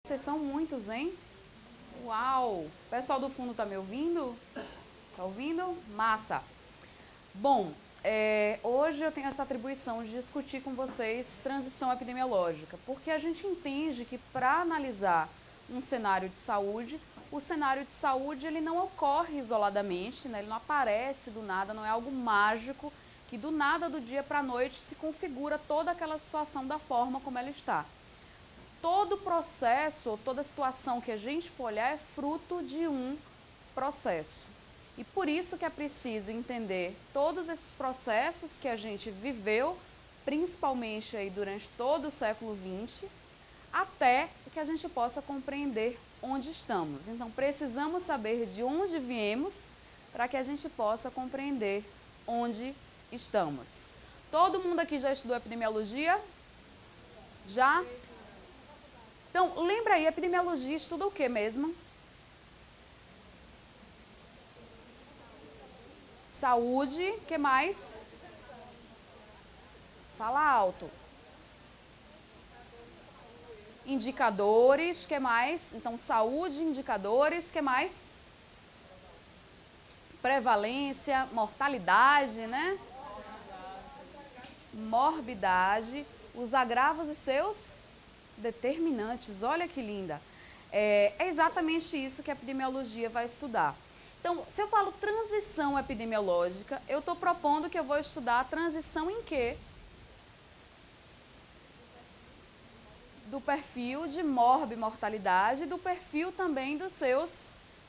Vocês são muitos, hein? Uau! O pessoal do fundo tá me ouvindo? Tá ouvindo? Massa! Bom, hoje eu tenho essa atribuição de discutir com vocês transição epidemiológica, porque a gente entende que para analisar um cenário de saúde, o cenário de saúde ele não ocorre isoladamente, né? Ele não aparece do nada, não é algo mágico que do nada, do dia para a noite, se configura toda aquela situação da forma como ela está. Todo processo, toda situação que a gente for olhar é fruto de um processo. E por isso que é preciso entender todos esses processos que a gente viveu, principalmente aí durante todo o século XX, até que a gente possa compreender onde estamos. Então, precisamos saber de onde viemos para que a gente possa compreender onde estamos. Todo mundo aqui já estudou epidemiologia? Já? Então, lembra aí, epidemiologia estuda o que mesmo? Saúde, o que mais? Fala alto. Indicadores, o que mais? Então, saúde, indicadores, o que mais? Prevalência, mortalidade, né? Morbidade, os agravos e seus determinantes. Olha que linda. É exatamente isso que a epidemiologia vai estudar. Então, se eu falo transição epidemiológica, eu estou propondo que eu vou estudar a transição em quê? Do perfil de morbimortalidade, do perfil também dos seus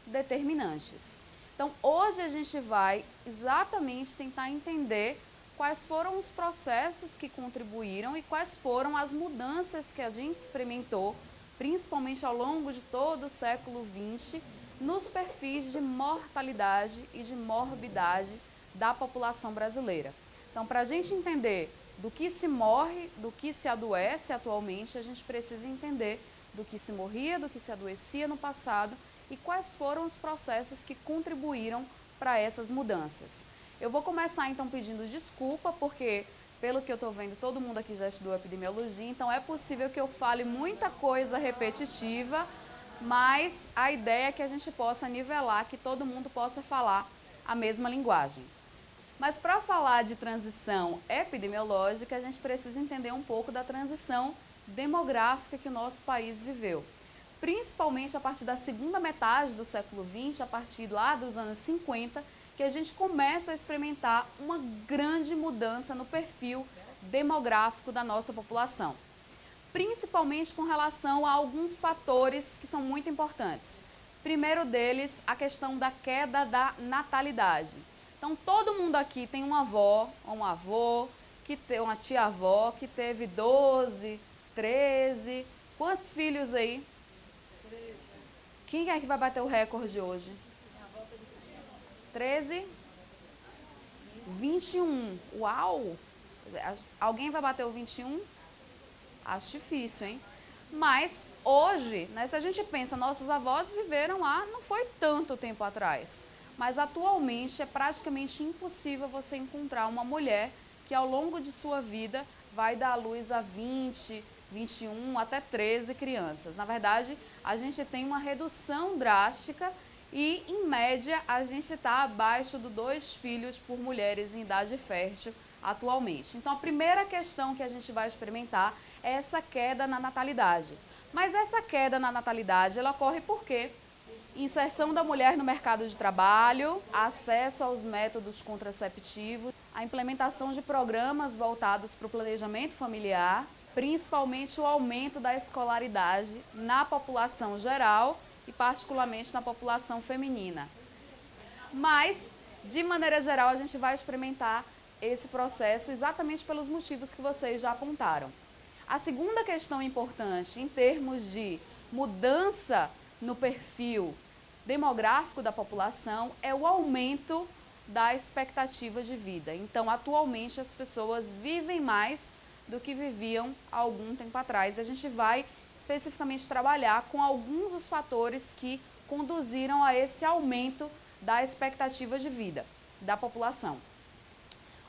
determinantes. Então, hoje a gente vai exatamente tentar entender quais foram os processos que contribuíram e quais foram as mudanças que a gente experimentou, principalmente ao longo de todo o século XX, nos perfis de mortalidade e de morbidade da população brasileira. Então, para a gente entender do que se morre, do que se adoece atualmente, a gente precisa entender do que se morria, do que se adoecia no passado e quais foram os processos que contribuíram para essas mudanças. Eu vou começar então pedindo desculpa, porque pelo que eu estou vendo, todo mundo aqui já estudou epidemiologia, então é possível que eu fale muita coisa repetitiva, mas a ideia é que a gente possa nivelar, que todo mundo possa falar a mesma linguagem. Mas para falar de transição epidemiológica, a gente precisa entender um pouco da transição demográfica que o nosso país viveu. Principalmente a partir da segunda metade do século XX, a partir lá dos anos 50, que a gente começa a experimentar uma grande mudança no perfil demográfico da nossa população. Principalmente com relação a alguns fatores que são muito importantes. Primeiro deles, a questão da queda da natalidade. Então, todo mundo aqui tem uma avó, ou um avô, que tem uma tia-avó que teve 12, 13. Quantos filhos aí? Quem é que vai bater o recorde hoje? 13? 21. Uau! Alguém vai bater o 21? Acho difícil, hein? Mas hoje, né, se a gente pensa, nossos avós viveram lá, não foi tanto tempo atrás. Mas atualmente é praticamente impossível você encontrar uma mulher que ao longo de sua vida vai dar à luz a 20, 21, até 13 crianças. Na verdade, a gente tem uma redução drástica e, em média, a gente está abaixo de 2 filhos por mulheres em idade fértil atualmente. Então, a primeira questão que a gente vai experimentar é essa queda na natalidade. Mas essa queda na natalidade, ela ocorre por quê? Inserção da mulher no mercado de trabalho, acesso aos métodos contraceptivos, a implementação de programas voltados para o planejamento familiar, principalmente o aumento da escolaridade na população geral e particularmente na população feminina. Mas, de maneira geral, a gente vai experimentar esse processo exatamente pelos motivos que vocês já apontaram. A segunda questão importante em termos de mudança no perfil demográfico da população é o aumento da expectativa de vida. Então, atualmente, as pessoas vivem mais do que viviam há algum tempo atrás. A gente vai especificamente trabalhar com alguns dos fatores que conduziram a esse aumento da expectativa de vida da população.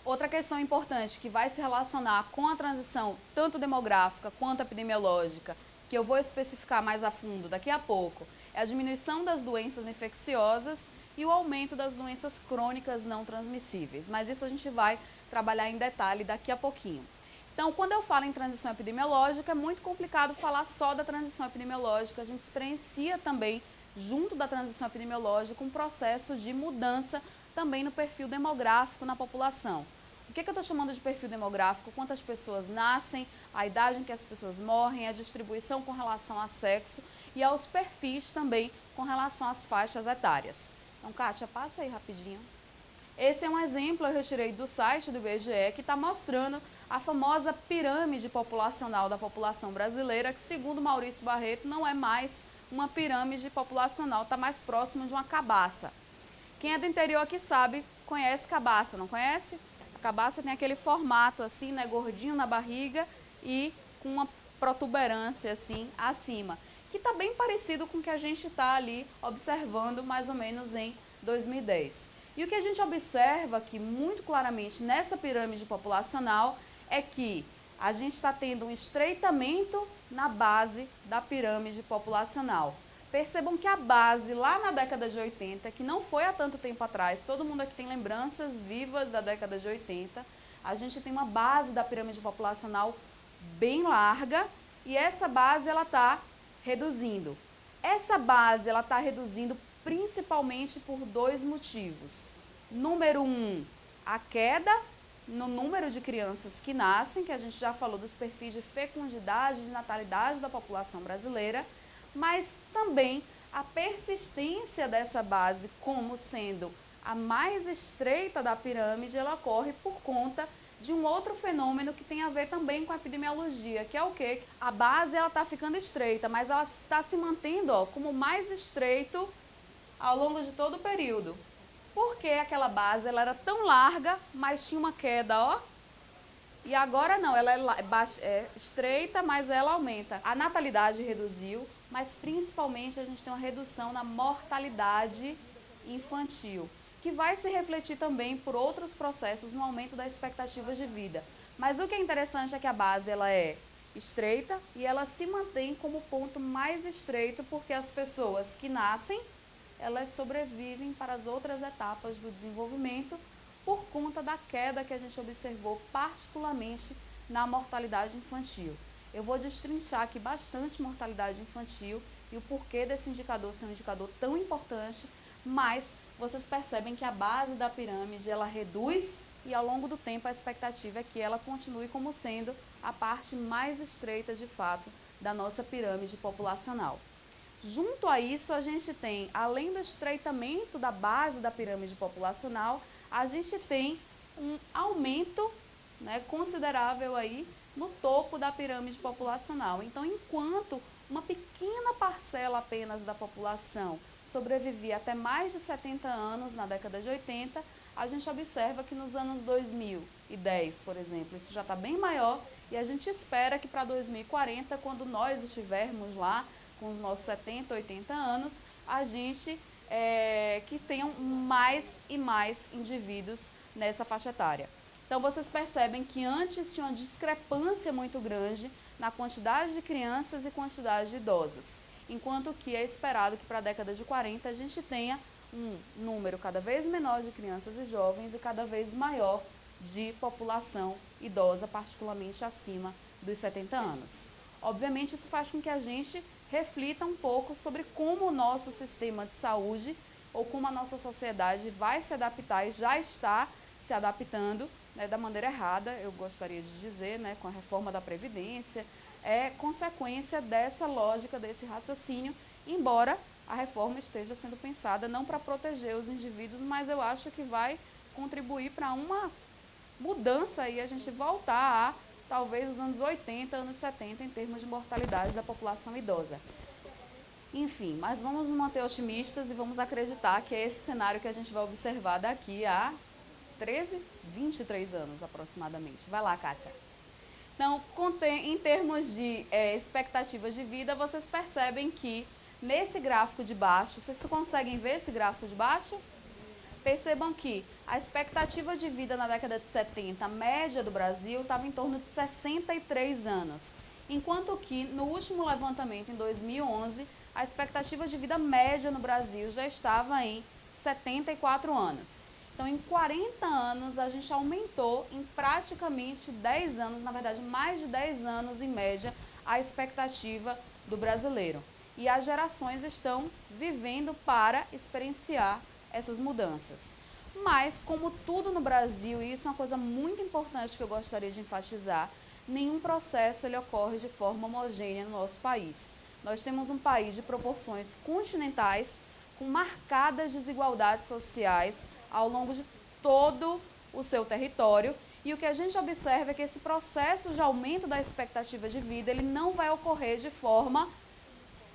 Outra questão importante que vai se relacionar com a transição tanto demográfica quanto epidemiológica que eu vou especificar mais a fundo daqui a pouco, é a diminuição das doenças infecciosas e o aumento das doenças crônicas não transmissíveis. Mas isso a gente vai trabalhar em detalhe daqui a pouquinho. Então, quando eu falo em transição epidemiológica, é muito complicado falar só da transição epidemiológica. A gente experiencia também, junto da transição epidemiológica, um processo de mudança também no perfil demográfico na população. O que eu estou chamando de perfil demográfico? Quantas pessoas nascem, a idade em que as pessoas morrem, a distribuição com relação a sexo e aos perfis também com relação às faixas etárias. Então, Kátia, passa aí rapidinho. Esse é um exemplo, eu retirei do site do IBGE, que está mostrando a famosa pirâmide populacional da população brasileira, que segundo Maurício Barreto não é mais uma pirâmide populacional, está mais próximo de uma cabaça. Quem é do interior aqui sabe, conhece cabaça, não conhece? A cabaça tem aquele formato assim, né, gordinho na barriga e com uma protuberância assim acima, que está bem parecido com o que a gente está ali observando mais ou menos em 2010. E o que a gente observa aqui muito claramente nessa pirâmide populacional é que a gente está tendo um estreitamento na base da pirâmide populacional. Percebam que a base lá na década de 80, que não foi há tanto tempo atrás, todo mundo aqui tem lembranças vivas da década de 80, a gente tem uma base da pirâmide populacional bem larga e essa base ela está reduzindo. Essa base ela está reduzindo principalmente por dois motivos. Número um, a queda no número de crianças que nascem, que a gente já falou dos perfis de fecundidade e de natalidade da população brasileira, mas também a persistência dessa base como sendo a mais estreita da pirâmide, ela ocorre por conta de um outro fenômeno que tem a ver também com a epidemiologia, que é o quê? A base ela está ficando estreita, mas ela está se mantendo como mais estreito ao longo de todo o período. Porque aquela base ela era tão larga, mas tinha uma queda, ó. E agora não, ela é estreita, mas ela aumenta. A natalidade reduziu, mas principalmente a gente tem uma redução na mortalidade infantil, que vai se refletir também por outros processos no aumento das expectativas de vida. Mas o que é interessante é que a base ela é estreita e ela se mantém como ponto mais estreito porque as pessoas que nascem, elas sobrevivem para as outras etapas do desenvolvimento por conta da queda que a gente observou particularmente na mortalidade infantil. Eu vou destrinchar aqui bastante mortalidade infantil e o porquê desse indicador ser um indicador tão importante, mas vocês percebem que a base da pirâmide ela reduz e ao longo do tempo a expectativa é que ela continue como sendo a parte mais estreita de fato da nossa pirâmide populacional. Junto a isso, a gente tem, além do estreitamento da base da pirâmide populacional, a gente tem um aumento, né, considerável aí no topo da pirâmide populacional. Então, enquanto uma pequena parcela apenas da população sobrevivia até mais de 70 anos na década de 80, a gente observa que nos anos 2010, por exemplo, isso já está bem maior e a gente espera que para 2040, quando nós estivermos lá com os nossos 70, 80 anos, a gente que tenham mais e mais indivíduos nessa faixa etária. Então, vocês percebem que antes tinha uma discrepância muito grande na quantidade de crianças e quantidade de idosos, enquanto que é esperado que para a década de 40 a gente tenha um número cada vez menor de crianças e jovens e cada vez maior de população idosa, particularmente acima dos 70 anos. Obviamente, isso faz com que a gente reflita um pouco sobre como o nosso sistema de saúde ou como a nossa sociedade vai se adaptar e já está se adaptando, né, da maneira errada, eu gostaria de dizer, né, com a reforma da Previdência, é consequência dessa lógica, desse raciocínio, embora a reforma esteja sendo pensada não para proteger os indivíduos, mas eu acho que vai contribuir para uma mudança e a gente voltar a talvez os anos 80, anos 70 em termos de mortalidade da população idosa. Enfim, mas vamos nos manter otimistas e vamos acreditar que é esse cenário que a gente vai observar daqui a 23 anos aproximadamente. Vai lá, Kátia. Então, em termos de expectativas de vida, vocês percebem que nesse gráfico de baixo, vocês conseguem ver esse gráfico de baixo? Percebam que a expectativa de vida na década de 70, a média do Brasil, estava em torno de 63 anos. enquanto que no último levantamento, em 2011, a expectativa de vida média no Brasil já estava em 74 anos. Então, em 40 anos, a gente aumentou em praticamente 10 anos, na verdade, mais de 10 anos em média, a expectativa do brasileiro. E as gerações estão vivendo para experienciar essas mudanças. Mas, como tudo no Brasil, e isso é uma coisa muito importante que eu gostaria de enfatizar, nenhum processo ele ocorre de forma homogênea no nosso país. Nós temos um país de proporções continentais, com marcadas desigualdades sociais ao longo de todo o seu território. E o que a gente observa é que esse processo de aumento da expectativa de vida ele não vai ocorrer de forma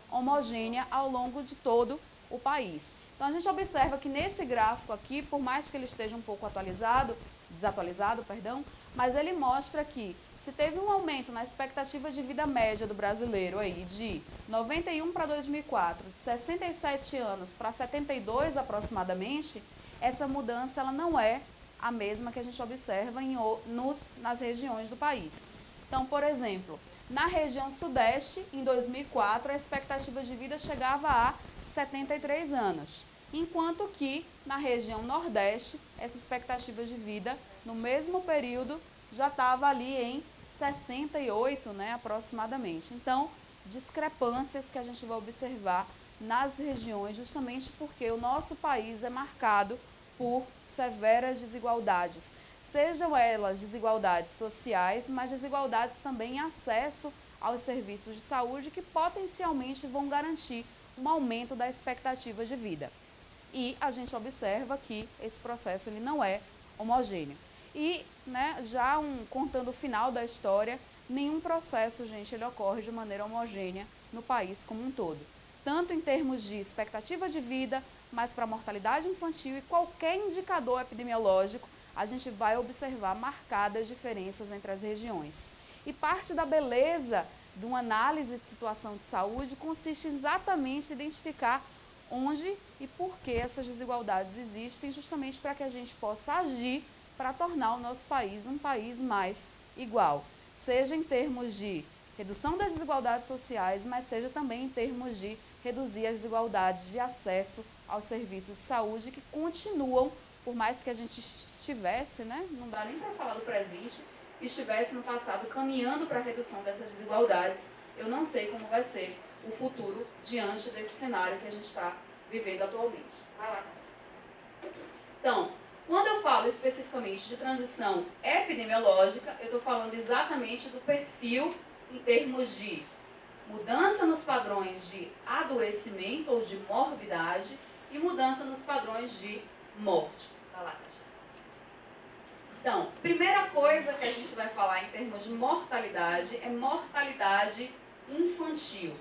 homogênea ao longo de todo o país. Então, a gente observa que nesse gráfico aqui, por mais que ele esteja um pouco desatualizado, mas ele mostra que se teve um aumento na expectativa de vida média do brasileiro aí de 91 para 2004, de 67 anos para 72 aproximadamente, essa mudança ela não é a mesma que a gente observa nas regiões do país. Então, por exemplo, na região sudeste, em 2004, a expectativa de vida chegava a 73 anos, enquanto que na região nordeste, essa expectativa de vida, no mesmo período, já estava ali em 68, né, aproximadamente. Então, discrepâncias que a gente vai observar nas regiões, justamente porque o nosso país é marcado por severas desigualdades, sejam elas desigualdades sociais, mas desigualdades também em acesso aos serviços de saúde que potencialmente vão garantir um aumento da expectativa de vida. E a gente observa que esse processo ele não é homogêneo. E, né, contando o final da história, nenhum processo, gente, ele ocorre de maneira homogênea no país como um todo. Tanto em termos de expectativa de vida, mas para a mortalidade infantil e qualquer indicador epidemiológico, a gente vai observar marcadas diferenças entre as regiões. E parte da beleza de uma análise de situação de saúde consiste exatamente em identificar onde e por que essas desigualdades existem, justamente para que a gente possa agir para tornar o nosso país um país mais igual, seja em termos de redução das desigualdades sociais, mas seja também em termos de reduzir as desigualdades de acesso aos serviços de saúde que continuam, por mais que a gente estivesse, né, não dá nem para falar do presente, estivesse no passado caminhando para a redução dessas desigualdades, eu não sei como vai ser o futuro diante desse cenário que a gente está vivendo atualmente. Vai lá, Cátia. Então, quando eu falo especificamente de transição epidemiológica, eu estou falando exatamente do perfil em termos de mudança nos padrões de adoecimento ou de morbidade e mudança nos padrões de morte. Vai lá, Cátia. Então, primeira coisa que a gente vai falar em termos de mortalidade é mortalidade infantil.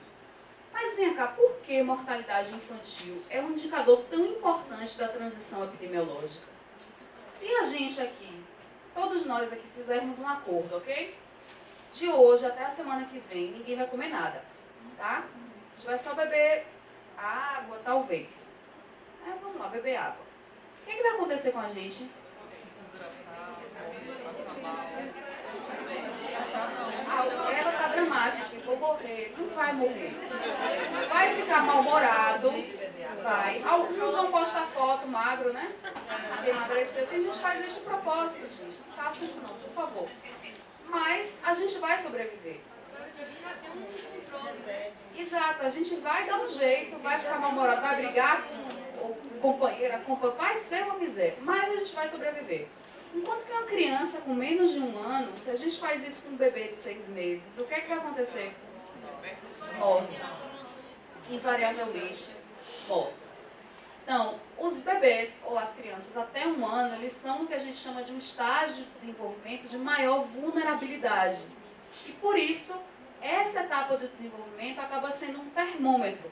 Mas vem cá, por que mortalidade infantil é um indicador tão importante da transição epidemiológica? Se a gente aqui, todos nós aqui fizermos um acordo, ok? De hoje até a semana que vem, ninguém vai comer nada, tá? A gente vai só beber água, talvez. Vamos lá, beber água. O que vai acontecer com a gente? Ela tá dramática, vou morrer. Não vai morrer. Vai ficar mal-humorado. Vai. Alguns vão postar foto magro, né? Que emagreceu. Tem gente que faz isso de propósito, gente. Não faça isso não, por favor. Mas a gente vai sobreviver. Exato, a gente vai dar um jeito, vai ficar mal-humorado, vai brigar com o companheiro, vai ser uma miséria. Mas a gente vai sobreviver. Enquanto que uma criança com menos de 1 ano, se a gente faz isso com um bebê de 6 meses, o que é que vai acontecer? Morre. Invariavelmente, morre. Então, os bebês ou as crianças até 1 ano, eles são o que a gente chama de um estágio de desenvolvimento de maior vulnerabilidade. E por isso, essa etapa do desenvolvimento acaba sendo um termômetro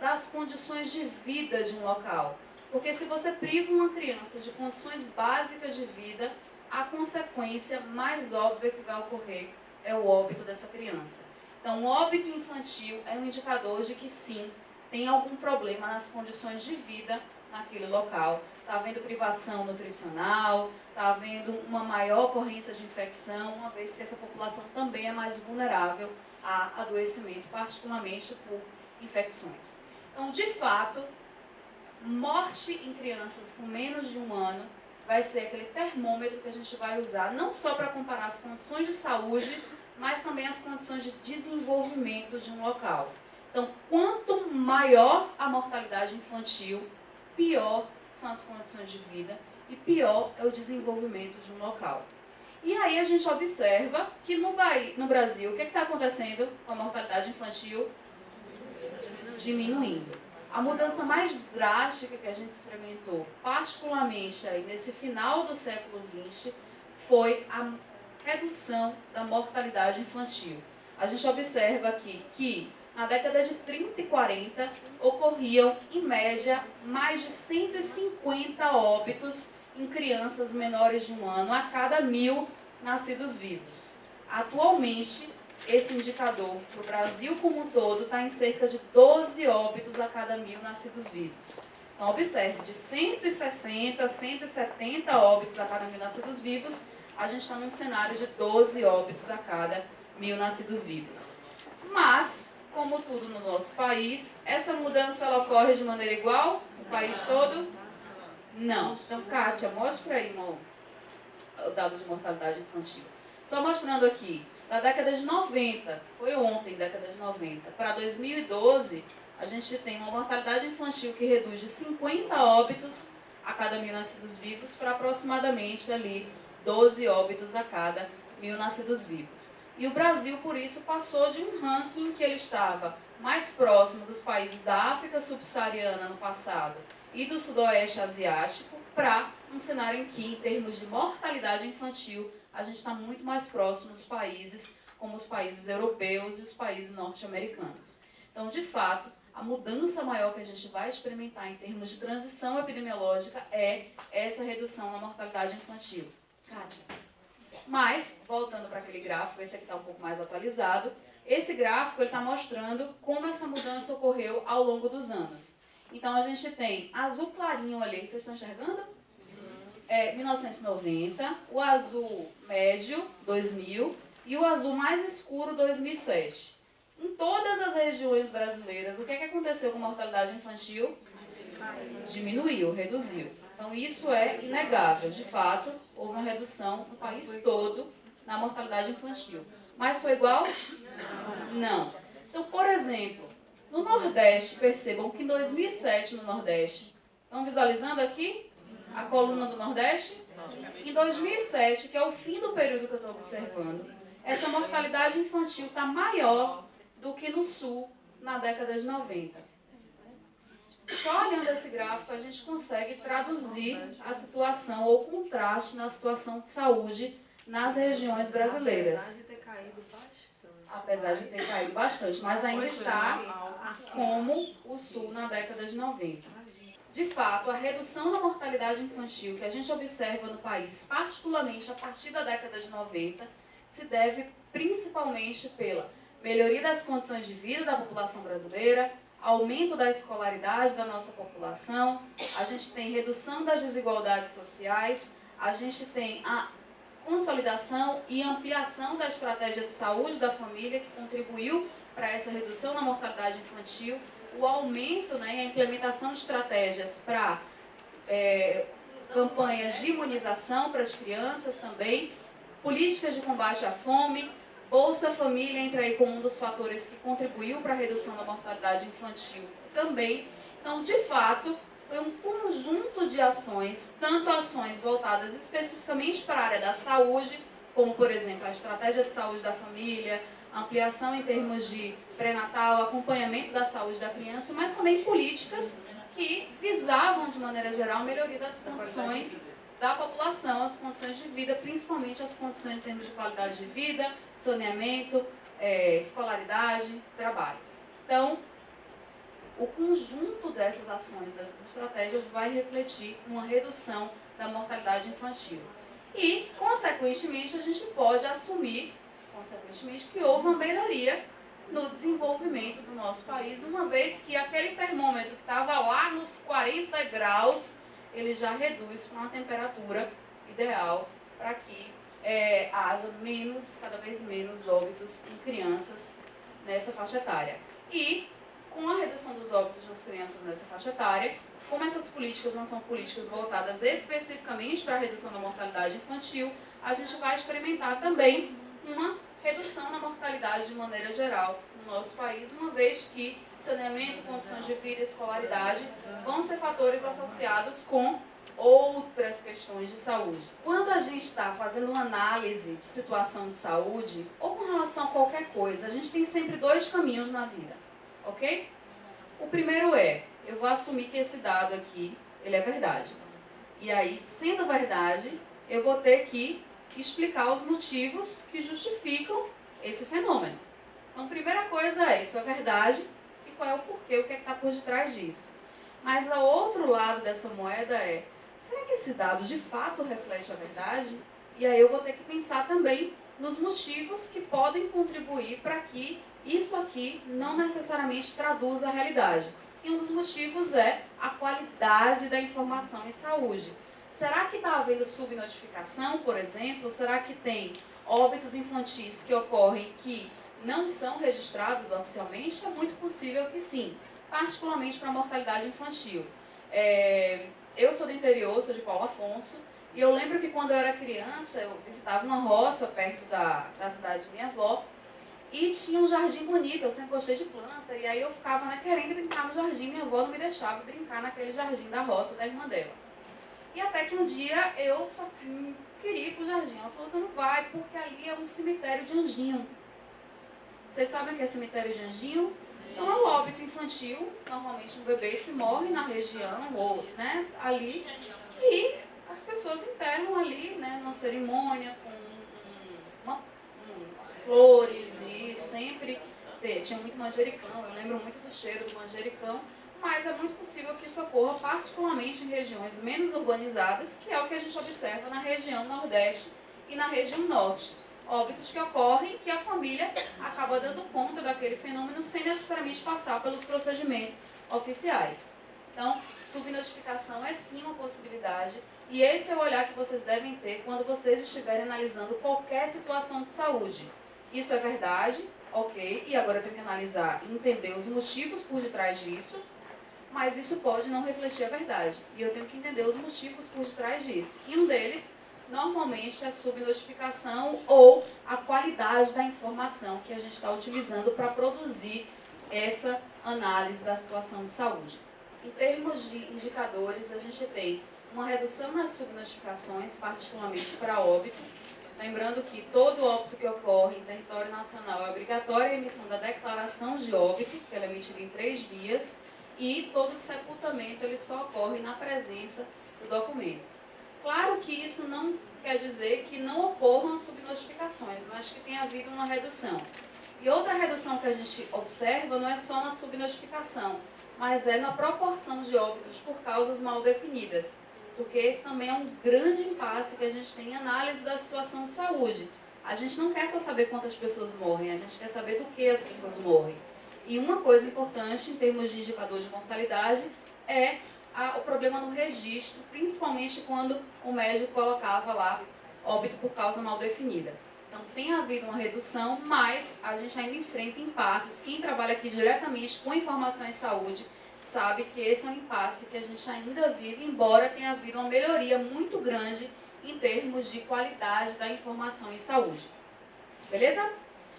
das condições de vida de um local. Porque se você priva uma criança de condições básicas de vida, a consequência mais óbvia que vai ocorrer é o óbito dessa criança. Então, o óbito infantil é um indicador de que sim, tem algum problema nas condições de vida naquele local. Está havendo privação nutricional, está havendo uma maior ocorrência de infecção, uma vez que essa população também é mais vulnerável a adoecimento, particularmente por infecções. Então, de fato, morte em crianças com menos de 1 ano vai ser aquele termômetro que a gente vai usar não só para comparar as condições de saúde, mas também as condições de desenvolvimento de um local. Então, quanto maior a mortalidade infantil, pior são as condições de vida e pior é o desenvolvimento de um local. E aí a gente observa que no Brasil, o que está acontecendo com a mortalidade infantil? Diminuindo. A mudança mais drástica que a gente experimentou, particularmente aí nesse final do século XX, foi a redução da mortalidade infantil. A gente observa aqui que na década de 30 e 40 ocorriam, em média, mais de 150 óbitos em crianças menores de 1 ano a cada 1.000 nascidos vivos. Atualmente, esse indicador para o Brasil como um todo está em cerca de 12 óbitos a cada 1.000 nascidos vivos. Então, observe, de 160, 170 óbitos a cada 1.000 nascidos vivos, a gente está num cenário de 12 óbitos a cada 1.000 nascidos vivos. Mas, como tudo no nosso país, essa mudança ela ocorre de maneira igual no país todo? Não. Então, Kátia, mostra aí o dado de mortalidade infantil. Só mostrando aqui, da década de 90, foi ontem, década de 90, para 2012, a gente tem uma mortalidade infantil que reduz de 50 óbitos a cada 1.000 nascidos vivos para aproximadamente ali 12 óbitos a cada 1.000 nascidos vivos. E o Brasil, por isso, passou de um ranking que ele estava mais próximo dos países da África subsaariana no passado e do sudoeste asiático para um cenário em que, em termos de mortalidade infantil, a gente está muito mais próximo dos países como os países europeus e os países norte-americanos. Então, de fato, a mudança maior que a gente vai experimentar em termos de transição epidemiológica é essa redução na mortalidade infantil. Kátia. Mas, voltando para aquele gráfico, esse aqui está um pouco mais atualizado, esse gráfico está mostrando como essa mudança ocorreu ao longo dos anos. Então, a gente tem azul clarinho ali, vocês estão enxergando? 1990, o azul médio, 2000, e o azul mais escuro, 2007. Em todas as regiões brasileiras, o que aconteceu com a mortalidade infantil? Diminuiu, reduziu. Então, isso é inegável. De fato, houve uma redução no país todo na mortalidade infantil. Mas foi igual? Não. Então, por exemplo, no Nordeste, percebam que em 2007, no Nordeste, estão visualizando aqui a coluna do Nordeste? Em 2007, que é o fim do período que eu estou observando, essa mortalidade infantil está maior do que no Sul, na década de 90. Só olhando esse gráfico, a gente consegue traduzir a situação ou contraste na situação de saúde nas regiões brasileiras. Apesar de ter caído bastante, mas ainda está como o Sul na década de 90. De fato, a redução da mortalidade infantil que a gente observa no país, particularmente a partir da década de 90, se deve principalmente pela melhoria das condições de vida da população brasileira, aumento da escolaridade da nossa população, a gente tem redução das desigualdades sociais, a gente tem a consolidação e ampliação da estratégia de saúde da família, que contribuiu para essa redução na mortalidade infantil, o aumento, e a implementação de estratégias para campanhas de imunização para as crianças também, políticas de combate à fome, Bolsa Família entra aí como um dos fatores que contribuiu para a redução da mortalidade infantil também. Então, de fato, foi um conjunto de ações, tanto ações voltadas especificamente para a área da saúde, como, por exemplo, a estratégia de saúde da família, ampliação em termos de pré-natal, acompanhamento da saúde da criança, mas também políticas que visavam, de maneira geral, a melhoria das condições da população, as condições de vida, principalmente as condições em termos de qualidade de vida, saneamento, escolaridade, trabalho. Então, o conjunto dessas ações, dessas estratégias, vai refletir uma redução da mortalidade infantil. E, consequentemente, a gente pode assumir, que houve uma melhoria no desenvolvimento do nosso país, uma vez que aquele termômetro que estava lá nos 40 graus, ele já reduz para uma temperatura ideal para que haja cada vez menos óbitos em crianças nessa faixa etária. E com a redução dos óbitos nas crianças nessa faixa etária, como essas políticas não são políticas voltadas especificamente para a redução da mortalidade infantil, a gente vai experimentar também uma redução na mortalidade de maneira geral no nosso país, uma vez que saneamento, condições de vida e escolaridade vão ser fatores associados com outras questões de saúde. Quando a gente está fazendo uma análise de situação de saúde, ou com relação a qualquer coisa, a gente tem sempre dois caminhos na vida, ok? O primeiro eu vou assumir que esse dado aqui, ele é verdade. E aí, sendo verdade, eu vou ter que explicar os motivos que justificam esse fenômeno. Então, primeira coisa isso é verdade, e qual é o porquê, o que está por detrás disso. Mas o outro lado dessa moeda será que esse dado de fato reflete a verdade? E aí eu vou ter que pensar também nos motivos que podem contribuir para que isso aqui não necessariamente traduza a realidade. E um dos motivos é a qualidade da informação em saúde. Será que está havendo subnotificação, por exemplo? Será que tem óbitos infantis que ocorrem que não são registrados oficialmente? É muito possível que sim, particularmente para a mortalidade infantil. Eu sou do interior, sou de Paulo Afonso, e eu lembro que quando eu era criança, eu visitava uma roça perto da cidade de minha avó, e tinha um jardim bonito, eu sempre gostei de planta, e aí eu ficava querendo brincar no jardim, minha avó não me deixava brincar naquele jardim da roça da irmã dela. E até que um dia eu queria ir pro jardim. Ela falou, você não vai, porque ali é um cemitério de anjinho. Vocês sabem o que é cemitério de anjinho? Então é um óbito infantil, normalmente um bebê que morre na região, ou ali, e as pessoas enterram ali, numa cerimônia, com flores, e sempre tinha muito manjericão, eu lembro muito do cheiro do manjericão, mas é muito possível que isso ocorra particularmente em regiões menos urbanizadas, que é o que a gente observa na região Nordeste e na região Norte. Óbitos que ocorrem que a família acaba dando conta daquele fenômeno sem necessariamente passar pelos procedimentos oficiais. Então, subnotificação é sim uma possibilidade, e esse é o olhar que vocês devem ter quando vocês estiverem analisando qualquer situação de saúde. Isso é verdade, ok, e agora eu tenho que analisar e entender os motivos por detrás disso, mas isso pode não refletir a verdade. E eu tenho que entender os motivos por detrás disso. E um deles, normalmente, é a subnotificação ou a qualidade da informação que a gente está utilizando para produzir essa análise da situação de saúde. Em termos de indicadores, a gente tem uma redução nas subnotificações, particularmente para óbito. Lembrando que todo óbito que ocorre em território nacional é obrigatória a emissão da declaração de óbito, que ela é emitida em 3 vias, e todo sepultamento ele só ocorre na presença do documento. Claro que isso não quer dizer que não ocorram subnotificações, mas que tenha havido uma redução. E outra redução que a gente observa não é só na subnotificação, mas é na proporção de óbitos por causas mal definidas, porque esse também é um grande impasse que a gente tem em análise da situação de saúde. A gente não quer só saber quantas pessoas morrem, a gente quer saber do que as pessoas morrem. E uma coisa importante em termos de indicador de mortalidade é o problema no registro, principalmente quando o médico colocava lá óbito por causa mal definida. Então tem havido uma redução, mas a gente ainda enfrenta impasses. Quem trabalha aqui diretamente com informação em saúde sabe que esse é um impasse que a gente ainda vive, embora tenha havido uma melhoria muito grande em termos de qualidade da informação em saúde. Beleza?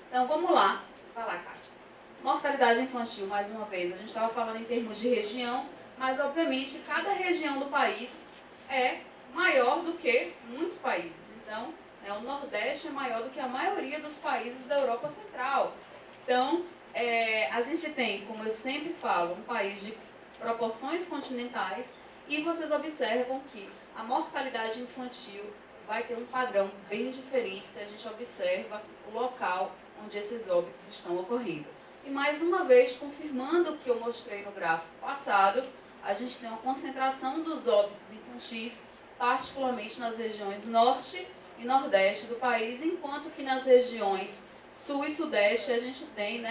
Então vamos lá. Vai lá, Kátia. Mortalidade infantil, mais uma vez, a gente estava falando em termos de região, mas obviamente cada região do país é maior do que muitos países. Então, o Nordeste é maior do que a maioria dos países da Europa Central. Então, a gente tem, como eu sempre falo, um país de proporções continentais, e vocês observam que a mortalidade infantil vai ter um padrão bem diferente se a gente observa o local onde esses óbitos estão ocorrendo. E mais uma vez, confirmando o que eu mostrei no gráfico passado, a gente tem uma concentração dos óbitos infantis, particularmente nas regiões norte e nordeste do país, enquanto que nas regiões sul e sudeste a gente tem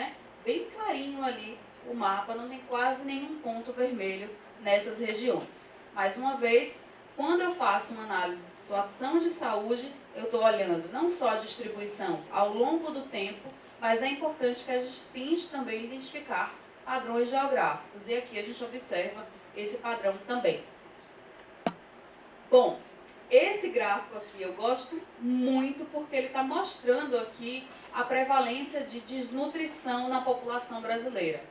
bem clarinho ali o mapa, não tem quase nenhum ponto vermelho nessas regiões. Mais uma vez, quando eu faço uma análise de situação de saúde, eu estou olhando não só a distribuição ao longo do tempo, mas é importante que a gente tente também identificar padrões geográficos. E aqui a gente observa esse padrão também. Bom, esse gráfico aqui eu gosto muito porque ele está mostrando aqui a prevalência de desnutrição na população brasileira.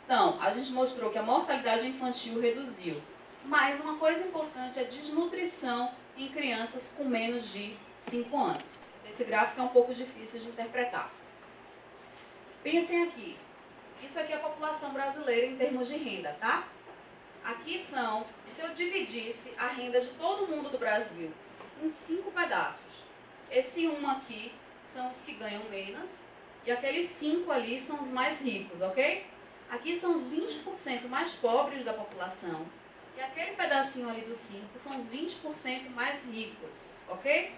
Então, a gente mostrou que a mortalidade infantil reduziu. Mas uma coisa importante é a desnutrição em crianças com menos de 5 anos. Esse gráfico é um pouco difícil de interpretar. Pensem aqui. Isso aqui é a população brasileira em termos de renda, tá? Aqui são, se eu dividisse a renda de todo mundo do Brasil em 5 pedaços. Esse 1 aqui são os que ganham menos e aqueles 5 ali são os mais ricos, ok? Aqui são os 20% mais pobres da população. E aquele pedacinho ali dos 5 são os 20% mais ricos, ok?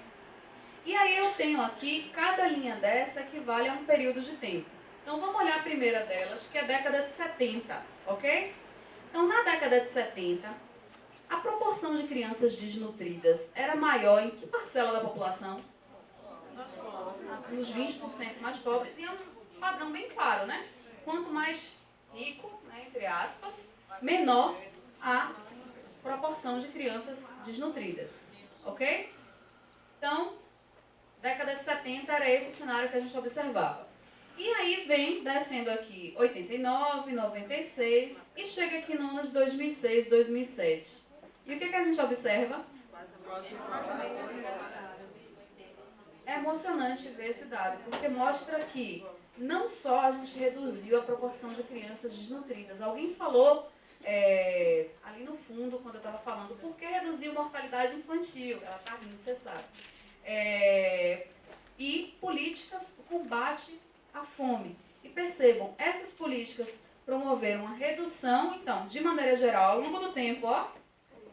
E aí eu tenho aqui, cada linha dessa equivale a um período de tempo. Então vamos olhar a primeira delas, que é a década de 70, ok? Então na década de 70, a proporção de crianças desnutridas era maior em que parcela da população? Nos 20% mais pobres. E é um padrão bem claro, né? Quanto mais rico, né, entre aspas, menor a proporção de crianças desnutridas, ok? Então, década de 70 era esse o cenário que a gente observava. E aí vem descendo aqui 89, 96 e chega aqui no ano de 2006, 2007. E o que a gente observa? É emocionante ver esse dado, porque mostra que não só a gente reduziu a proporção de crianças desnutridas. Alguém falou ali no fundo, quando eu estava falando, por que reduziu mortalidade infantil? Ela está rindo, você sabe. E políticas de combate à fome. E percebam, essas políticas promoveram uma redução, então, de maneira geral, ao longo do tempo, ó,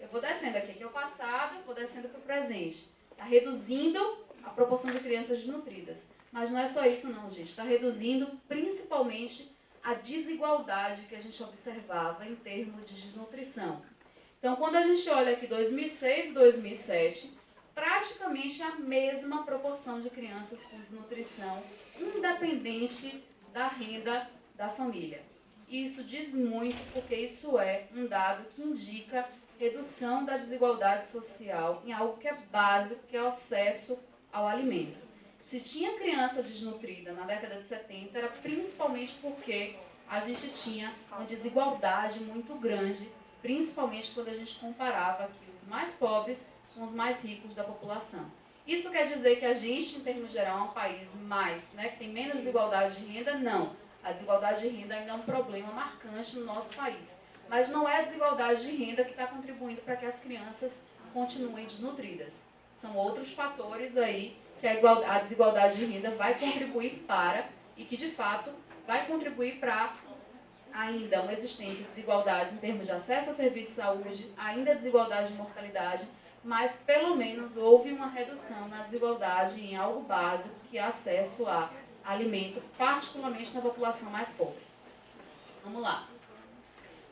eu vou descendo aqui, que é o passado, vou descendo para o presente. Está reduzindo a proporção de crianças desnutridas. Mas não é só isso não, gente. Está reduzindo principalmente a desigualdade que a gente observava em termos de desnutrição. Então, quando a gente olha aqui 2006 e 2007, praticamente a mesma proporção de crianças com desnutrição, independente da renda da família. E isso diz muito, porque isso é um dado que indica redução da desigualdade social em algo que é básico, que é o acesso ao alimento. Se tinha criança desnutrida na década de 70, era principalmente porque a gente tinha uma desigualdade muito grande, principalmente quando a gente comparava aqui os mais pobres com os mais ricos da população. Isso quer dizer que a gente, em termos geral, é um país mais, né, que tem menos desigualdade de renda? Não. A desigualdade de renda ainda é um problema marcante no nosso país. Mas não é a desigualdade de renda que está contribuindo para que as crianças continuem desnutridas. São outros fatores aí que a desigualdade de renda vai contribuir para, e que de fato vai contribuir para ainda uma existência de desigualdades em termos de acesso ao serviço de saúde, ainda desigualdade de mortalidade, mas pelo menos houve uma redução na desigualdade em algo básico, que é acesso a alimento, particularmente na população mais pobre. Vamos lá.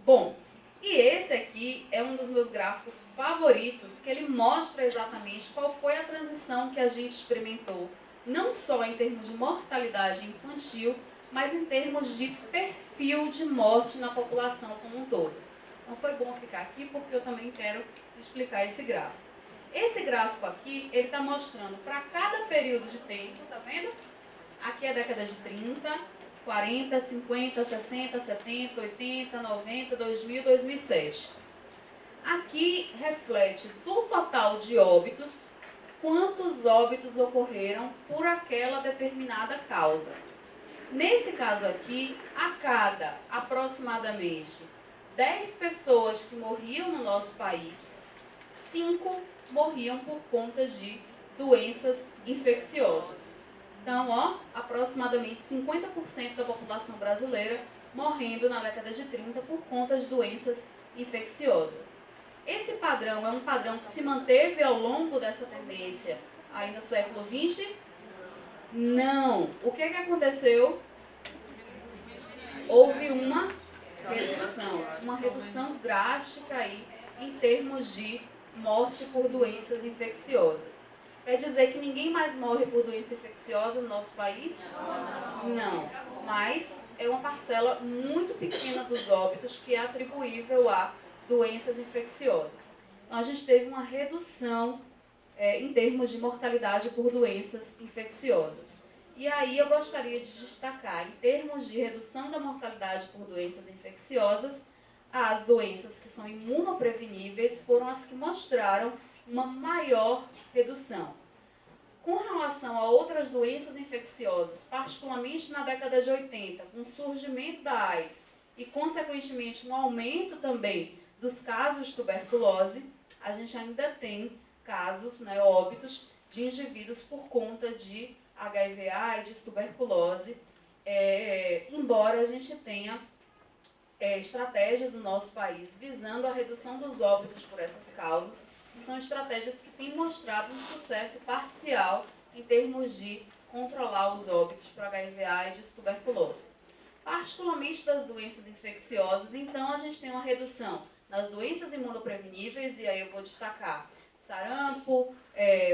Bom, e esse aqui é um dos meus gráficos favoritos, que ele mostra exatamente qual foi a transição que a gente experimentou, não só em termos de mortalidade infantil, mas em termos de perfil de morte na população como um todo. Então foi bom ficar aqui porque eu também quero explicar esse gráfico. Esse gráfico aqui, ele está mostrando para cada período de tempo, tá vendo? Aqui é a década de 30, 40, 50, 60, 70, 80, 90, 2000, 2007. Aqui reflete do total de óbitos, quantos óbitos ocorreram por aquela determinada causa. Nesse caso aqui, a cada aproximadamente 10 pessoas que morriam no nosso país, 5 morriam por conta de doenças infecciosas. Então, ó, aproximadamente 50% da população brasileira morrendo na década de 30 por conta de doenças infecciosas. Esse padrão é um padrão que se manteve ao longo dessa tendência aí no século XX? Não. O que aconteceu? houve uma redução drástica aí em termos de morte por doenças infecciosas. Quer dizer que ninguém mais morre por doença infecciosa no nosso país? Não, mas é uma parcela muito pequena dos óbitos que é atribuível a doenças infecciosas. Então, a gente teve uma redução em termos de mortalidade por doenças infecciosas. E aí eu gostaria de destacar, em termos de redução da mortalidade por doenças infecciosas, as doenças que são imunopreveníveis foram as que mostraram uma maior redução. Com relação a outras doenças infecciosas, particularmente na década de 80, com o surgimento da AIDS e, consequentemente, um aumento também dos casos de tuberculose, a gente ainda tem casos, óbitos de indivíduos por conta de HIV, AIDS, tuberculose, embora a gente tenha estratégias no nosso país visando a redução dos óbitos por essas causas, que são estratégias que têm mostrado um sucesso parcial em termos de controlar os óbitos por HIV, AIDS e tuberculose. Particularmente das doenças infecciosas, então a gente tem uma redução nas doenças imunopreveníveis, e aí eu vou destacar sarampo,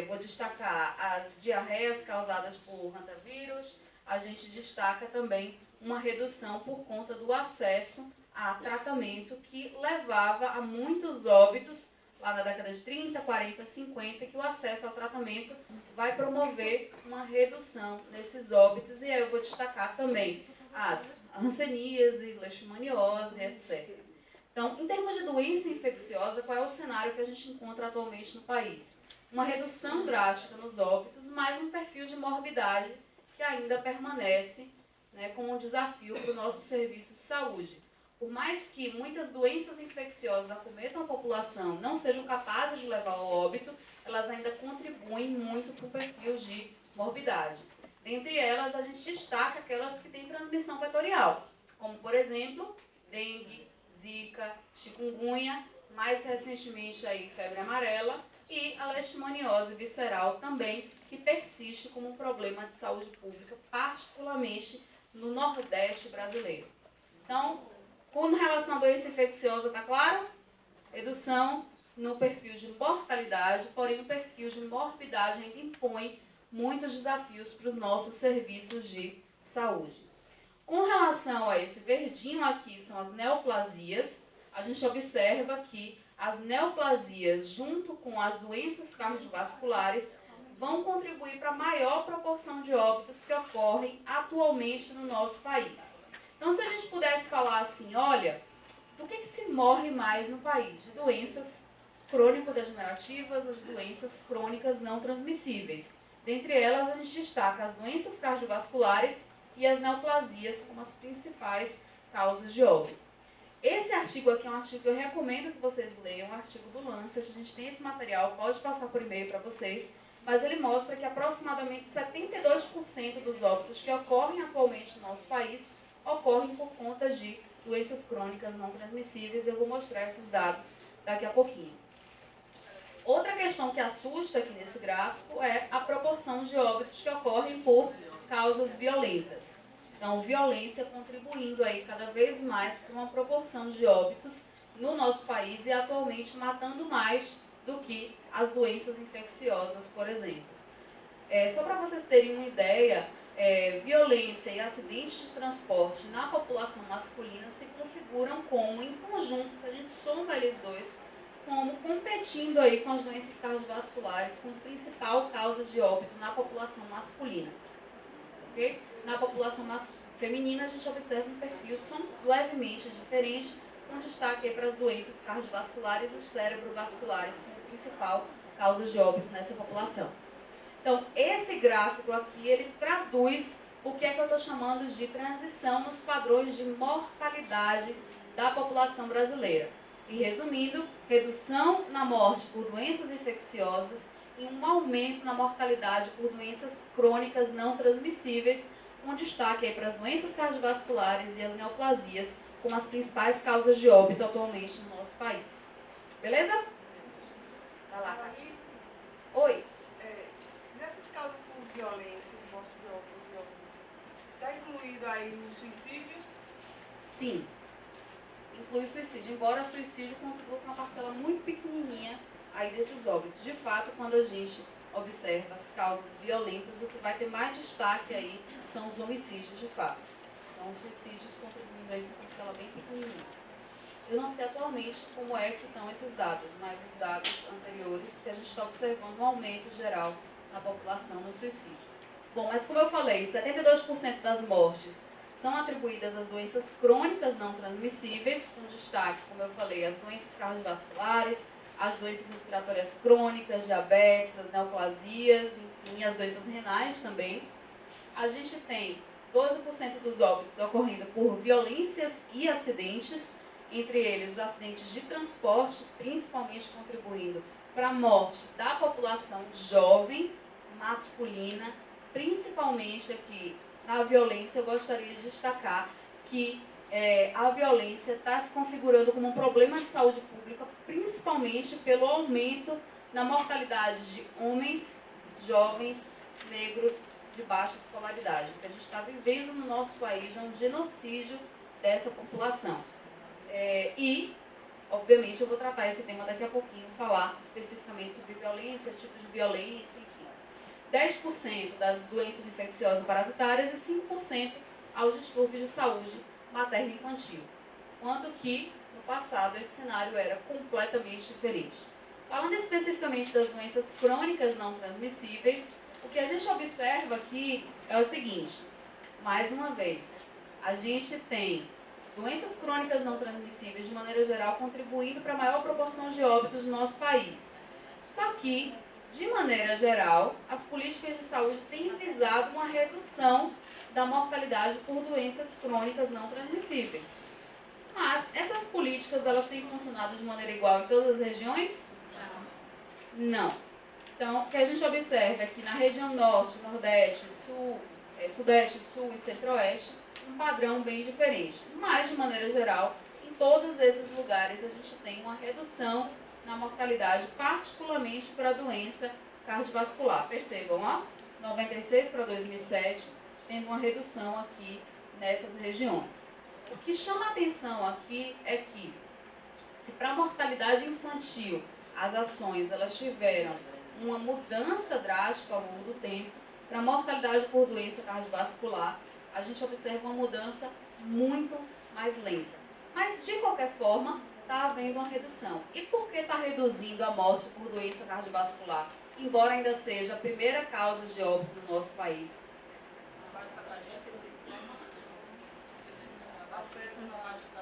vou destacar as diarreias causadas por rotavírus, a gente destaca também uma redução por conta do acesso a tratamento que levava a muitos óbitos lá na década de 30, 40, 50, que o acesso ao tratamento vai promover uma redução nesses óbitos, e aí eu vou destacar também as hanseníase, leishmaniose, etc. Então, em termos de doença infecciosa, qual é o cenário que a gente encontra atualmente no país? Uma redução drástica nos óbitos, mas um perfil de morbidade que ainda permanece como um desafio para o nosso serviço de saúde. Por mais que muitas doenças infecciosas acometam a população, não sejam capazes de levar ao óbito, elas ainda contribuem muito para o perfil de morbidade. Dentre elas, a gente destaca aquelas que têm transmissão vetorial, como, por exemplo, dengue, zika, chikungunya, mais recentemente aí, febre amarela, e a leishmaniose visceral também, que persiste como um problema de saúde pública, particularmente no Nordeste brasileiro. Então, com relação à doença infecciosa, está claro? Redução no perfil de mortalidade, porém o perfil de morbidade ainda impõe muitos desafios para os nossos serviços de saúde. Com relação a esse verdinho aqui, são as neoplasias, a gente observa que as neoplasias, junto com as doenças cardiovasculares, vão contribuir para a maior proporção de óbitos que ocorrem atualmente no nosso país. Então, se a gente pudesse falar assim, olha, do que se morre mais no país? De doenças crônico-degenerativas ou de doenças crônicas não transmissíveis. Dentre elas, a gente destaca as doenças cardiovasculares e as neoplasias como as principais causas de óbito. Esse artigo aqui é um artigo que eu recomendo que vocês leiam, um artigo do Lancet. A gente tem esse material, pode passar por e-mail para vocês, mas ele mostra que aproximadamente 72% dos óbitos que ocorrem atualmente no nosso país ocorrem por conta de doenças crônicas não transmissíveis. Eu vou mostrar esses dados daqui a pouquinho. Outra questão que assusta aqui nesse gráfico é a proporção de óbitos que ocorrem por causas violentas. Então, violência contribuindo aí cada vez mais para uma proporção de óbitos no nosso país e atualmente matando mais do que as doenças infecciosas, por exemplo. Só para vocês terem uma ideia, violência e acidentes de transporte na população masculina se configuram como, em conjunto, se a gente soma eles dois, como competindo aí com as doenças cardiovasculares como principal causa de óbito na população masculina. Okay? Na população feminina, a gente observa um perfil levemente diferente, com destaque para as doenças cardiovasculares e cerebrovasculares como principal causa de óbito nessa população. Então, esse gráfico aqui, ele traduz o que é que eu estou chamando de transição nos padrões de mortalidade da população brasileira. E resumindo, redução na morte por doenças infecciosas e um aumento na mortalidade por doenças crônicas não transmissíveis, com destaque aí para as doenças cardiovasculares e as neoplasias como as principais causas de óbito atualmente no nosso país. Beleza? Vai lá, Cátia. Oi. Nessas causas por violência, morte por violência, está incluído aí os suicídios? sim, inclui suicídio, embora suicídio contribua com uma parcela muito pequenininha aí desses óbitos. De fato, quando a gente observa as causas violentas, o que vai ter mais destaque aí são os homicídios, de fato. Então, os suicídios contribuindo aí com uma parcela bem pequenininha. Eu não sei atualmente como é que estão esses dados, mas os dados anteriores, porque a gente está observando um aumento geral na população no suicídio. Bom, mas como eu falei, 72% das mortes são atribuídas às doenças crônicas não transmissíveis, com destaque, como eu falei, as doenças cardiovasculares, as doenças respiratórias crônicas, diabetes, as neoplasias, enfim, as doenças renais também. A gente tem 12% dos óbitos ocorrendo por violências e acidentes, entre eles os acidentes de transporte, principalmente contribuindo para a morte da população jovem, masculina, principalmente aqui na violência. Eu gostaria de destacar que a violência está se configurando como um problema de saúde pública, principalmente pelo aumento na mortalidade de homens, jovens, negros de baixa escolaridade. O que a gente está vivendo no nosso país é um genocídio dessa população. E, obviamente, eu vou tratar esse tema daqui a pouquinho, falar especificamente sobre violência, tipos de violência, enfim. 10% das doenças infecciosas parasitárias e 5% aos distúrbios de saúde materno-infantil. Enquanto que, no passado, esse cenário era completamente diferente. Falando especificamente das doenças crônicas não transmissíveis, o que a gente observa aqui é o seguinte, mais uma vez, a gente tem doenças crônicas não transmissíveis, de maneira geral, contribuindo para a maior proporção de óbitos no nosso país. Só que, de maneira geral, as políticas de saúde têm visado uma redução da mortalidade por doenças crônicas não transmissíveis. Mas essas políticas, elas têm funcionado de maneira igual em todas as regiões? Não. Então, o que a gente observa é que na região norte, nordeste, sul, sudeste, sul e centro-oeste, um padrão bem diferente. Mas, de maneira geral, em todos esses lugares a gente tem uma redução na mortalidade, particularmente para a doença cardiovascular. Percebam, ó, 96 para 2007, tendo uma redução aqui nessas regiões. O que chama a atenção aqui é que, se para a mortalidade infantil as ações elas tiveram uma mudança drástica ao longo do tempo, para a mortalidade por doença cardiovascular, a gente observa uma mudança muito mais lenta. Mas, de qualquer forma, está havendo uma redução. E por que está reduzindo a morte por doença cardiovascular, embora ainda seja a primeira causa de óbito no nosso país?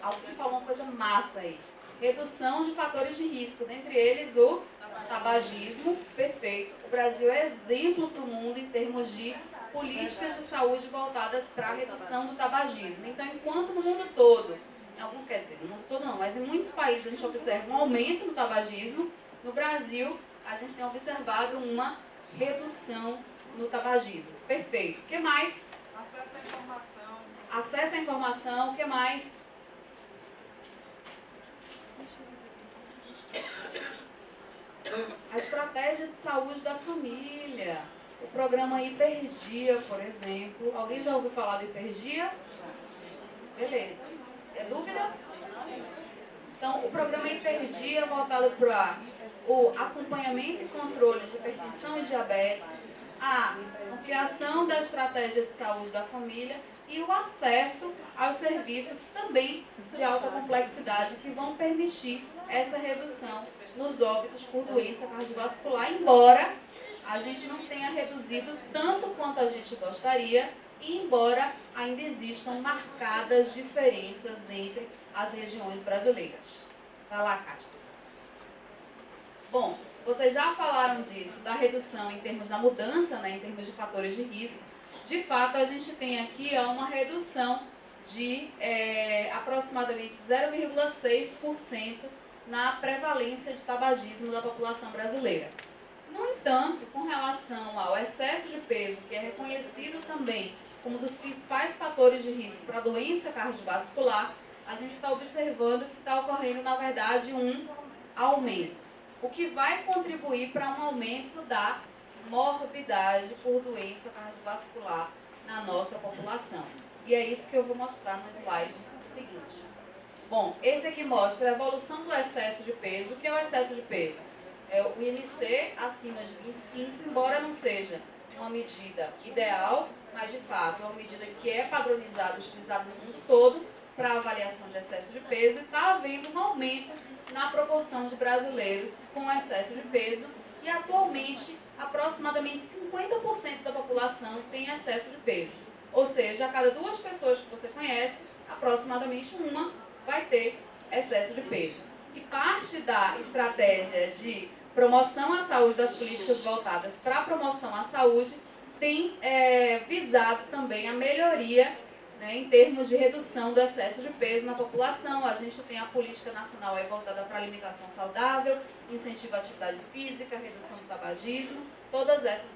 Alguém falou uma coisa massa aí. Redução de fatores de risco, dentre eles o tabagismo. Perfeito. O Brasil é exemplo para o mundo em termos de políticas de saúde voltadas para a redução do tabagismo. Então, enquanto no mundo todo, quer dizer, no mundo todo não, mas em muitos países a gente observa um aumento do tabagismo, no Brasil a gente tem observado uma redução no tabagismo. Perfeito. O que mais? Acesso à informação. Acesso à informação. O que mais? A estratégia de saúde da família. O programa Hiperdia, por exemplo. Alguém já ouviu falar do Hiperdia? Beleza. É dúvida? Então, o programa Hiperdia é voltado para o acompanhamento e controle de hipertensão e diabetes, a ampliação da estratégia de saúde da família e o acesso aos serviços também de alta complexidade que vão permitir essa redução nos óbitos por doença cardiovascular, embora a gente não tenha reduzido tanto quanto a gente gostaria e embora ainda existam marcadas diferenças entre as regiões brasileiras. Vai lá, Kátia. Bom, vocês já falaram disso, da redução em termos da mudança, né, em termos de fatores de risco. De fato, a gente tem aqui uma redução de aproximadamente 0,6% na prevalência de tabagismo da população brasileira. No entanto, com relação ao excesso de peso, que é reconhecido também como um dos principais fatores de risco para a doença cardiovascular, a gente está observando que está ocorrendo, na verdade, um aumento, o que vai contribuir para um aumento da morbidade por doença cardiovascular na nossa população. E é isso que eu vou mostrar no slide seguinte. Bom, esse aqui mostra a evolução do excesso de peso. O que é o excesso de peso? É o IMC acima de 25, embora não seja uma medida ideal, mas de fato é uma medida que é padronizada, utilizada no mundo todo para avaliação de excesso de peso, e está havendo um aumento na proporção de brasileiros com excesso de peso, e atualmente aproximadamente 50% da população tem excesso de peso. Ou seja, a cada 2 pessoas que você conhece, aproximadamente uma vai ter excesso de peso. E parte da estratégia de promoção à saúde, das políticas voltadas para a promoção à saúde, tem visado também a melhoria, né, em termos de redução do excesso de peso na população. A gente tem a política nacional voltada para a alimentação saudável, incentivo à atividade física, redução do tabagismo, todas essas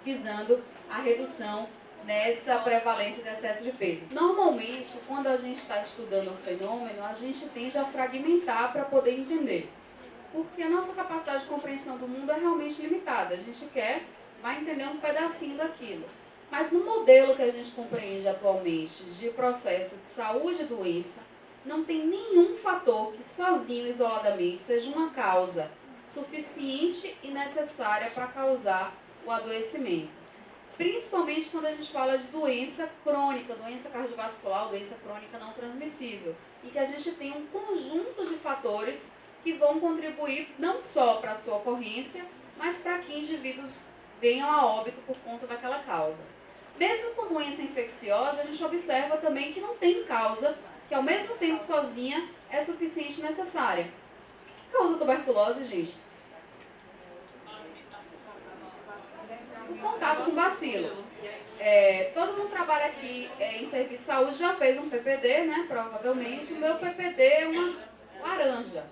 visando a redução nessa prevalência de excesso de peso. Normalmente, quando a gente está estudando o fenômeno, a gente tende a fragmentar para poder entender. Porque a nossa capacidade de compreensão do mundo é realmente limitada. A gente vai entender um pedacinho daquilo. Mas no modelo que a gente compreende atualmente de processo de saúde e doença, não tem nenhum fator que sozinho, isoladamente, seja uma causa suficiente e necessária para causar o adoecimento. Principalmente quando a gente fala de doença crônica, doença cardiovascular, doença crônica não transmissível, e que a gente tem um conjunto de fatores que vão contribuir não só para a sua ocorrência, mas para que indivíduos venham a óbito por conta daquela causa. Mesmo com doença infecciosa, a gente observa também que não tem causa, que ao mesmo tempo sozinha é suficiente e necessária. O que causa tuberculose, gente? O contato com bacilo. Todo mundo trabalha aqui em serviço de saúde, já fez um PPD, né? Provavelmente. O meu PPD é uma laranja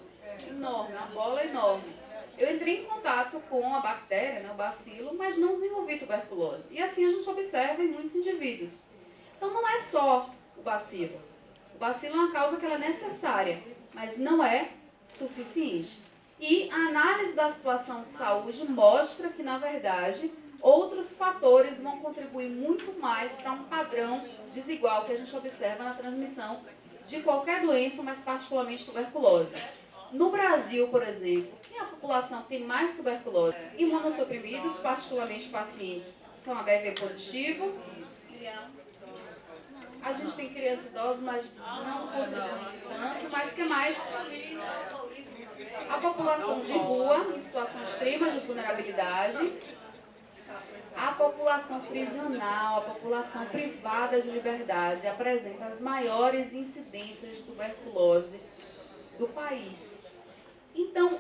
enorme, uma bola enorme. Eu entrei em contato com a bactéria, né, o bacilo, mas não desenvolvi tuberculose. E assim a gente observa em muitos indivíduos. Então não é só o bacilo. O bacilo é uma causa que ela é necessária, mas não é suficiente. E a análise da situação de saúde mostra que, na verdade, outros fatores vão contribuir muito mais para um padrão desigual que a gente observa na transmissão de qualquer doença, mas particularmente tuberculose. No Brasil, por exemplo, quem é a população que tem mais tuberculose? Imunossuprimidos, particularmente pacientes que são HIV positivo. A gente tem criança e idosos, mas não contribuem tanto. Mas o que mais? A população de rua, em situação extrema de vulnerabilidade. A população prisional, a população privada de liberdade apresenta as maiores incidências de tuberculose do país. Então,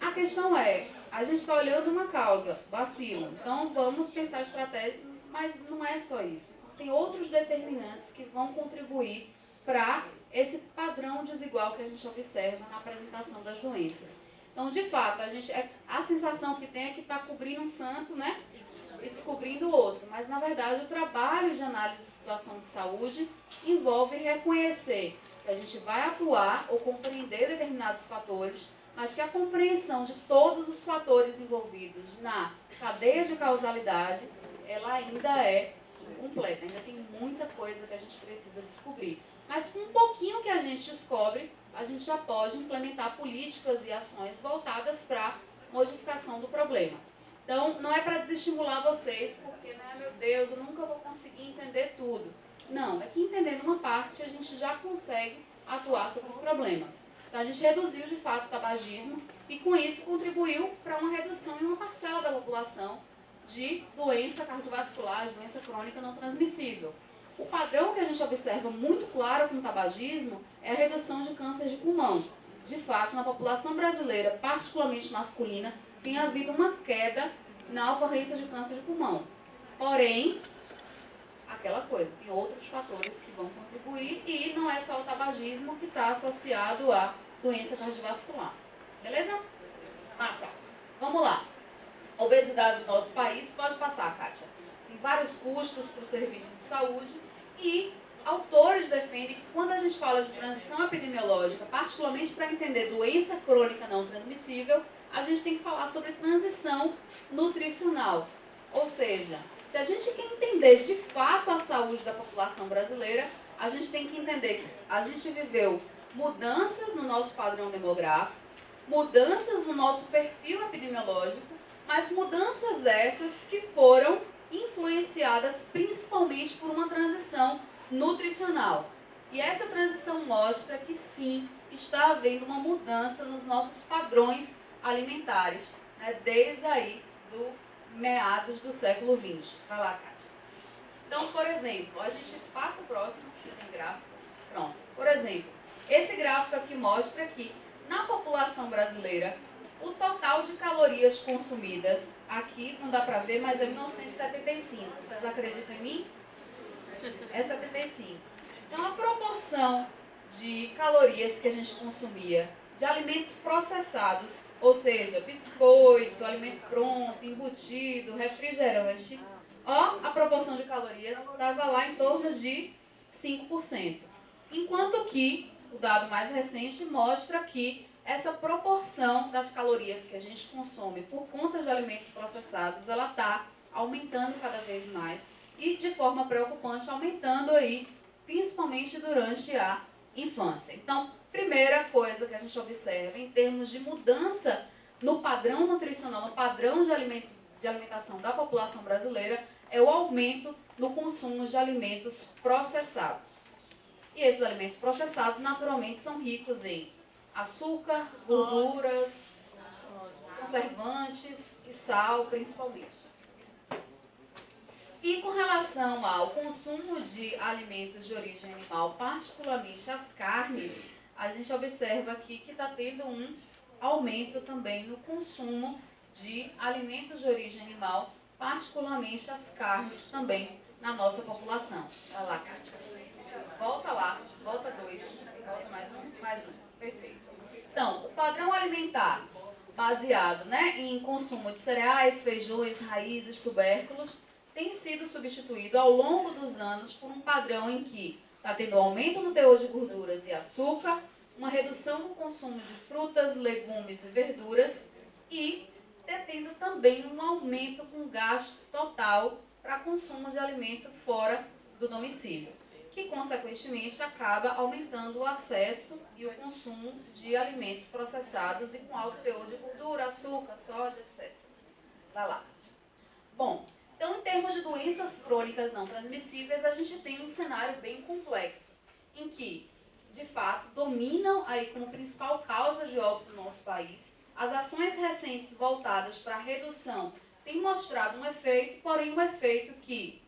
a questão a gente está olhando uma causa, bacilo, então vamos pensar estratégia, mas não é só isso. Tem outros determinantes que vão contribuir para esse padrão desigual que a gente observa na apresentação das doenças. Então, de fato, a sensação que tem é que está cobrindo um santo, né? E descobrindo outro, mas na verdade o trabalho de análise de situação de saúde envolve reconhecer que a gente vai atuar ou compreender determinados fatores, mas que a compreensão de todos os fatores envolvidos na cadeia de causalidade, ela ainda é incompleta, ainda tem muita coisa que a gente precisa descobrir. Mas com um pouquinho que a gente descobre, a gente já pode implementar políticas e ações voltadas para a modificação do problema. Então, não é para desestimular vocês, porque, né, meu Deus, eu nunca vou conseguir entender tudo. Não, é que entendendo uma parte, a gente já consegue atuar sobre os problemas. Então, a gente reduziu, de fato, o tabagismo e, com isso, contribuiu para uma redução em uma parcela da população de doença cardiovascular, de doença crônica não transmissível. O padrão que a gente observa muito claro com o tabagismo é a redução de câncer de pulmão. De fato, na população brasileira, particularmente masculina, tem havido uma queda na ocorrência de câncer de pulmão. Porém, aquela coisa, tem outros fatores que vão contribuir e não é só o tabagismo que está associado à doença cardiovascular. Beleza? Passa. Vamos lá. Obesidade no nosso país, pode passar, Kátia. Tem vários custos para o serviço de saúde e autores defendem que quando a gente fala de transição epidemiológica, particularmente para entender doença crônica não transmissível, a gente tem que falar sobre transição nutricional. Ou seja, se a gente quer entender de fato a saúde da população brasileira, a gente tem que entender que a gente viveu mudanças no nosso padrão demográfico, mudanças no nosso perfil epidemiológico, mas mudanças essas que foram influenciadas principalmente por uma transição nutricional. E essa transição mostra que sim, está havendo uma mudança nos nossos padrões alimentares, né, desde aí do meados do século XX. Vai lá, Kátia. Então, por exemplo, a gente passa o próximo, que tem gráfico. Pronto. Por exemplo, esse gráfico aqui mostra que na população brasileira, o total de calorias consumidas, aqui não dá para ver, mas é 1975. Vocês acreditam em mim? É 75. Então, a proporção de calorias que a gente consumia de alimentos processados, ou seja, biscoito, alimento pronto, embutido, refrigerante, ó, a proporção de calorias estava lá em torno de 5%. Enquanto que o dado mais recente mostra que essa proporção das calorias que a gente consome por conta de alimentos processados, ela está aumentando cada vez mais e de forma preocupante aumentando aí, principalmente durante a infância. Então, primeira coisa que a gente observa em termos de mudança no padrão nutricional, no padrão de alimentação da população brasileira, é o aumento no consumo de alimentos processados. E esses alimentos processados, naturalmente, são ricos em açúcar, gorduras, conservantes e sal, principalmente. E com relação ao consumo de alimentos de origem animal, particularmente as carnes, a gente observa aqui que está tendo um aumento também no consumo de alimentos de origem animal, particularmente as carnes também na nossa população. Olha lá, Kátia. Volta lá, volta 2, volta mais um, perfeito. Então, o padrão alimentar baseado, né, em consumo de cereais, feijões, raízes, tubérculos, tem sido substituído ao longo dos anos por um padrão em que está tendo aumento no teor de gorduras e açúcar, uma redução no consumo de frutas, legumes e verduras e tendo também um aumento com gasto total para consumo de alimento fora do domicílio, que consequentemente acaba aumentando o acesso e o consumo de alimentos processados e com alto teor de gordura, açúcar, sódio, etc. Vai lá. Bom, então, em termos de doenças crônicas não transmissíveis, a gente tem um cenário bem complexo, em que, de fato, dominam aí como principal causa de óbito no nosso país. As ações recentes voltadas para a redução têm mostrado um efeito, porém um efeito que,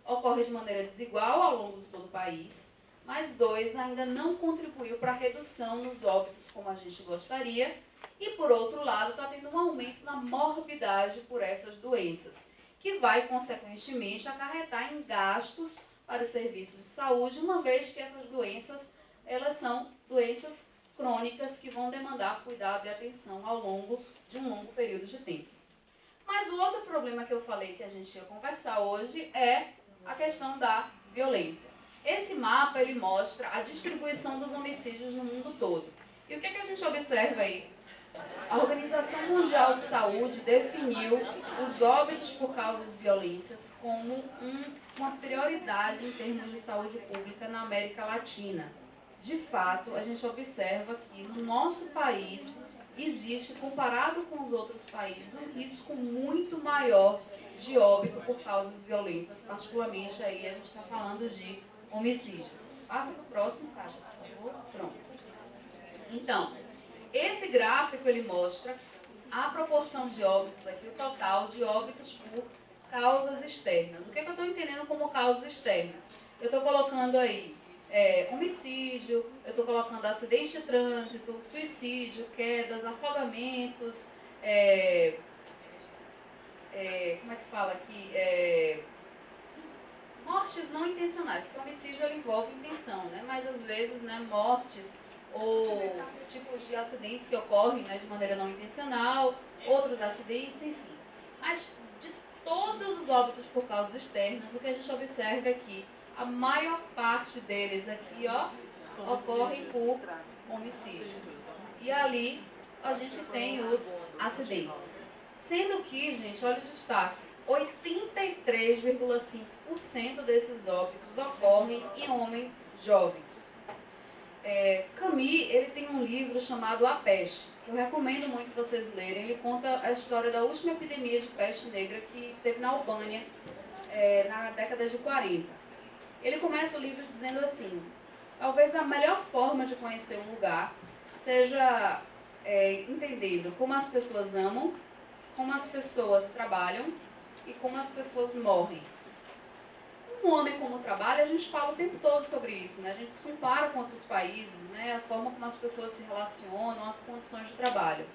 ocorre de maneira desigual ao longo de todo o país, mas 2, ainda não contribuiu para a redução nos óbitos como a gente gostaria, e, por outro lado, está tendo um aumento na morbidade por essas doenças, que vai, consequentemente, acarretar em gastos para os serviços de saúde, uma vez que essas doenças, elas são doenças crônicas que vão demandar cuidado e atenção ao longo de um longo período de tempo. Mas o outro problema que eu falei que a gente ia conversar hoje é a questão da violência. Esse mapa, ele mostra a distribuição dos homicídios no mundo todo. E o que a gente observa aí? A Organização Mundial de Saúde definiu os óbitos por causas de violências como uma prioridade em termos de saúde pública na América Latina. De fato, a gente observa que no nosso país existe, comparado com os outros países, um risco muito maior de óbito por causas violentas, particularmente aí a gente está falando de homicídio. Passa para o próximo, Kátia, por favor. Pronto. Então, esse gráfico ele mostra a proporção de óbitos aqui, o total de óbitos por causas externas. O que eu estou entendendo como causas externas? Eu estou colocando aí homicídio, eu estou colocando acidente de trânsito, suicídio, quedas, afogamentos, como é que fala aqui? Mortes não intencionais, porque o homicídio ele envolve intenção, né? Mas às vezes, né, mortes ou tipos de acidentes que ocorrem, né, de maneira não intencional, outros acidentes, enfim. Mas de todos os óbitos por causas externas, o que a gente observa é que a maior parte deles aqui, ó, ocorrem por homicídio. E ali a gente tem os acidentes. Sendo que, gente, olha o destaque, 83,5% 40% desses óbitos ocorrem em homens jovens. Camus, ele tem um livro chamado A Peste, que eu recomendo muito que vocês lerem. Ele conta a história da última epidemia de peste negra que teve na Albânia, na década de 40. Ele começa o livro dizendo assim: talvez a melhor forma de conhecer um lugar seja entendendo como as pessoas amam, como as pessoas trabalham e como as pessoas morrem. Um homem como trabalha, a gente fala o tempo todo sobre isso, né? A gente se compara com outros países, né? A forma como as pessoas se relacionam, as condições de trabalho.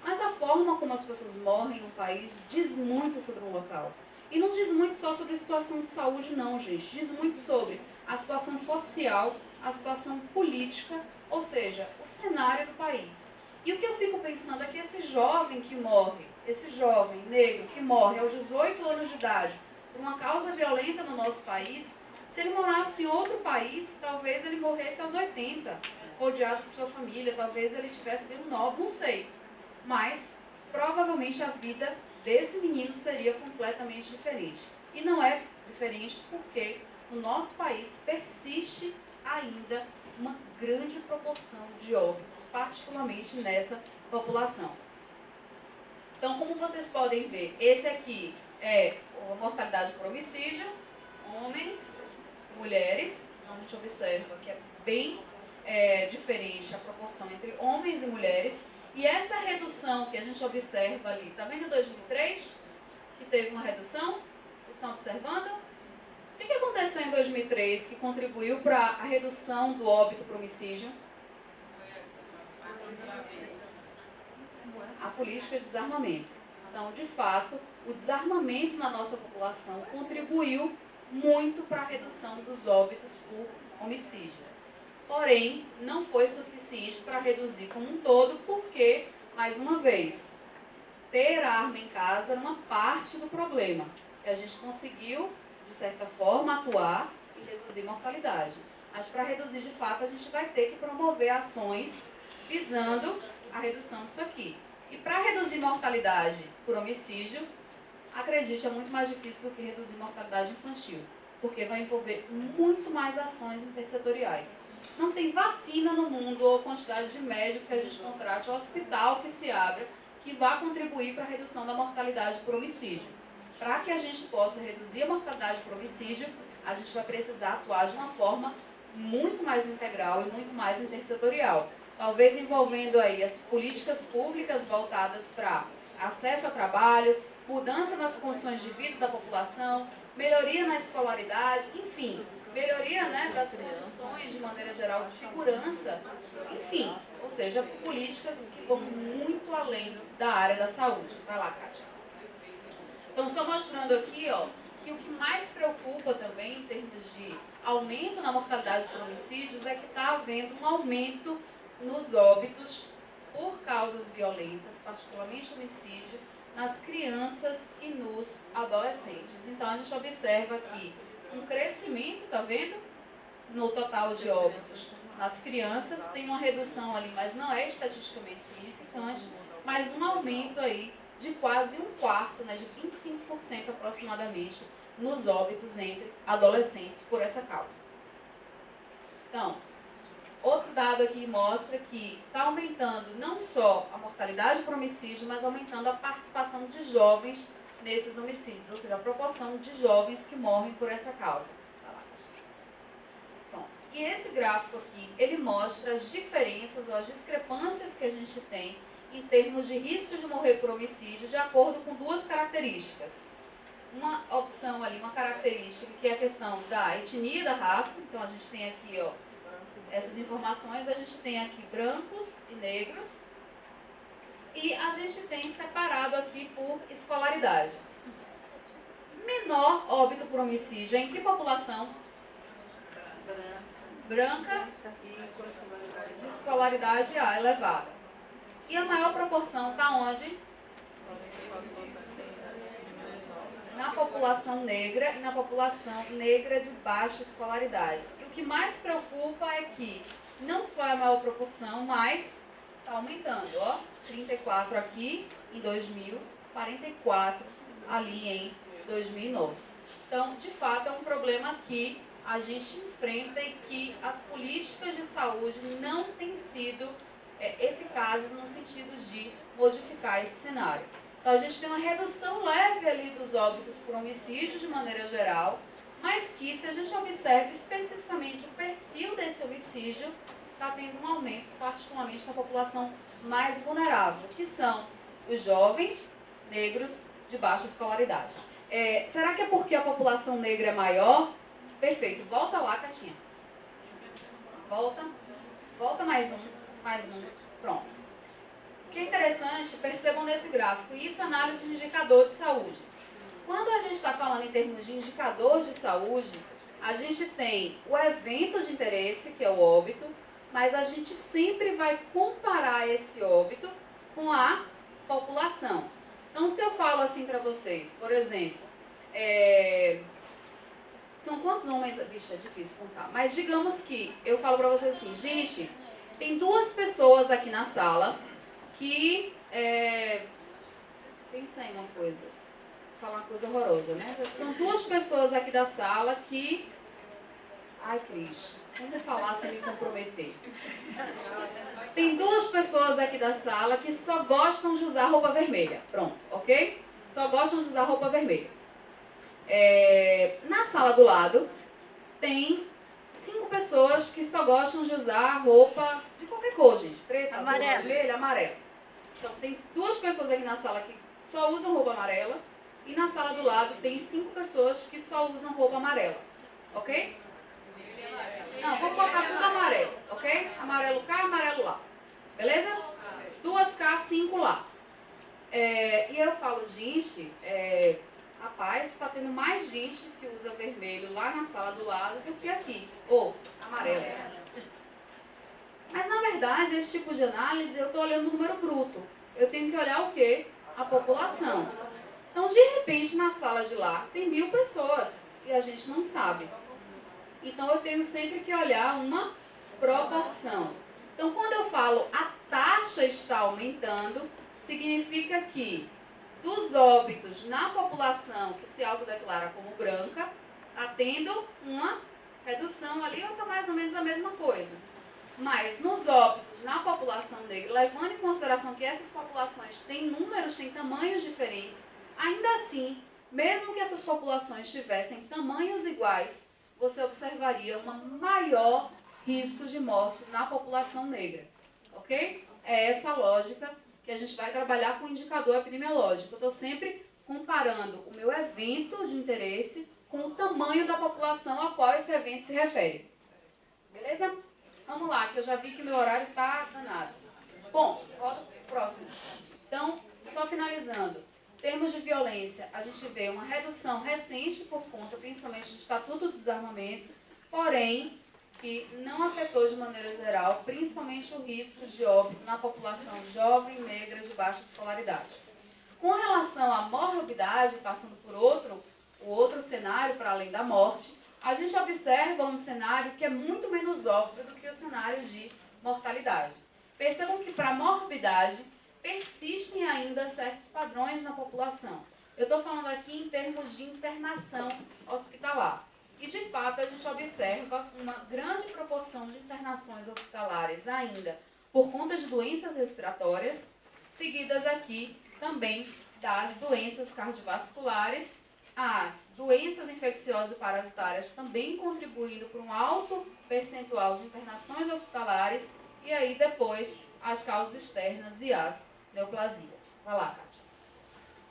Mas a forma como as pessoas morrem no país diz muito sobre um local. E não diz muito só sobre a situação de saúde, não, gente. Diz muito sobre a situação social, a situação política, ou seja, o cenário do país. E o que eu fico pensando é que esse jovem que morre, esse jovem negro que morre aos 18 anos de idade, por uma causa violenta no nosso país, se ele morasse em outro país, talvez ele morresse aos 80, rodeado de sua família, talvez ele tivesse um novo, não sei. Mas, provavelmente, a vida desse menino seria completamente diferente. E não é diferente porque no nosso país persiste ainda uma grande proporção de óbitos, particularmente nessa população. Então, como vocês podem ver, esse aqui é a mortalidade por homicídio, homens, mulheres. Então, a gente observa que é bem diferente a proporção entre homens e mulheres. E essa redução que a gente observa ali, está vendo em 2003? Que teve uma redução? Vocês estão observando? O que aconteceu em 2003 que contribuiu para a redução do óbito por homicídio? A política de desarmamento. Então, de fato, o desarmamento na nossa população contribuiu muito para a redução dos óbitos por homicídio. Porém, não foi suficiente para reduzir como um todo, porque, mais uma vez, ter a arma em casa era uma parte do problema. Que a gente conseguiu, de certa forma, atuar e reduzir mortalidade. Mas para reduzir de fato, a gente vai ter que promover ações visando a redução disso aqui. E para reduzir mortalidade por homicídio, acredite, é muito mais difícil do que reduzir mortalidade infantil, porque vai envolver muito mais ações intersetoriais. Não tem vacina no mundo ou quantidade de médico que a gente contrate, ou hospital que se abra, que vá contribuir para a redução da mortalidade por homicídio. Para que a gente possa reduzir a mortalidade por homicídio, a gente vai precisar atuar de uma forma muito mais integral e muito mais intersetorial. Talvez envolvendo aí as políticas públicas voltadas para acesso ao trabalho, mudança nas condições de vida da população, melhoria na escolaridade, enfim, melhoria, né, das condições de maneira geral de segurança, enfim, ou seja, políticas que vão muito além da área da saúde. Vai lá, Kátia. Então, só mostrando aqui, ó, que o que mais preocupa também em termos de aumento na mortalidade por homicídios é que está havendo um aumento nos óbitos por causas violentas, particularmente homicídio, nas crianças e nos adolescentes. Então, a gente observa aqui um crescimento, tá vendo? No total de óbitos nas crianças, tem uma redução ali, mas não é estatisticamente significante, mas um aumento aí de quase um quarto, né, de 25% aproximadamente, nos óbitos entre adolescentes por essa causa. Então, outro dado aqui mostra que está aumentando não só a mortalidade por homicídio, mas aumentando a participação de jovens nesses homicídios, ou seja, a proporção de jovens que morrem por essa causa. Bom, e esse gráfico aqui, ele mostra as diferenças ou as discrepâncias que a gente tem em termos de risco de morrer por homicídio, de acordo com duas características. Uma opção ali, uma característica que é a questão da etnia e da raça. Então, a gente tem aqui, ó, essas informações, a gente tem aqui brancos e negros, e a gente tem separado aqui por escolaridade. Menor óbito por homicídio em que população? Branca, de escolaridade A elevada. E a maior proporção está onde? Na população negra e na população negra de baixa escolaridade. E o que mais preocupa é que não só é a maior proporção, mas está aumentando, ó. 34 aqui em 2000, 44 ali em 2009. Então, de fato, é um problema que a gente enfrenta e que as políticas de saúde não têm sido eficazes no sentido de modificar esse cenário. Então, a gente tem uma redução leve ali dos óbitos por homicídio de maneira geral, mas que, se a gente observa especificamente o perfil desse homicídio, está tendo um aumento, particularmente na população mais vulnerável, que são os jovens negros de baixa escolaridade. Será que é porque a população negra é maior? Perfeito. Volta lá, Catinha. Volta mais um. Pronto. O que é interessante, percebam nesse gráfico, isso é análise de indicador de saúde. Quando a gente está falando em termos de indicador de saúde, a gente tem o evento de interesse, que é o óbito, mas a gente sempre vai comparar esse óbito com a população. Então, se eu falo assim para vocês, por exemplo, são quantos homens? Bicho, é difícil contar. Mas digamos que eu falo para vocês assim, gente, tem 2 pessoas aqui na sala que... pensa em uma coisa. Vou falar uma coisa horrorosa, né? São 2 pessoas aqui da sala que... Ai, Cris, como falar sem me comprometer? Tem 2 pessoas aqui da sala que só gostam de usar roupa vermelha. Pronto, ok? Só gostam de usar roupa vermelha. Na sala do lado, tem 5 pessoas que só gostam de usar roupa de qualquer cor, gente. Preta, azul, vermelha, amarela. Então, tem 2 pessoas aqui na sala que só usam roupa amarela. E na sala do lado, tem 5 pessoas que só usam roupa amarela. Ok? Não, vamos botar tudo amarelo, ok? Amarelo cá, amarelo lá. Beleza? 2 cá, 5 lá. E eu falo, gente, rapaz, está tendo mais gente que usa vermelho lá na sala do lado do que aqui. Ou amarelo. Mas, na verdade, esse tipo de análise, eu estou olhando o número bruto. Eu tenho que olhar o quê? A população. Então, de repente, na sala de lá, tem 1000 pessoas e a gente não sabe. Então, eu tenho sempre que olhar uma proporção. Então, quando eu falo a taxa está aumentando, significa que dos óbitos na população que se autodeclara como branca, está tendo uma redução ali, ou está mais ou menos a mesma coisa. Mas nos óbitos na população negra, levando em consideração que essas populações têm números, têm tamanhos diferentes, ainda assim, mesmo que essas populações tivessem tamanhos iguais, você observaria um maior risco de morte na população negra, ok? É essa lógica que a gente vai trabalhar com o indicador epidemiológico. Eu estou sempre comparando o meu evento de interesse com o tamanho da população a qual esse evento se refere. Beleza? Vamos lá, que eu já vi que meu horário está danado. Bom, roda o próximo. Então, só finalizando. Em termos de violência, a gente vê uma redução recente por conta, principalmente, do Estatuto do Desarmamento, porém, que não afetou de maneira geral, principalmente o risco de óbito na população jovem, negra, de baixa escolaridade. Com relação à morbidade, passando por o outro cenário para além da morte, a gente observa um cenário que é muito menos óbvio do que o cenário de mortalidade. Percebam que para a morbidade persistem ainda certos padrões na população. Eu estou falando aqui em termos de internação hospitalar. E, de fato, a gente observa uma grande proporção de internações hospitalares ainda por conta de doenças respiratórias, seguidas aqui também das doenças cardiovasculares, as doenças infecciosas e parasitárias também contribuindo para um alto percentual de internações hospitalares e aí depois as causas externas e as neoplasias. Vai lá, Kátia.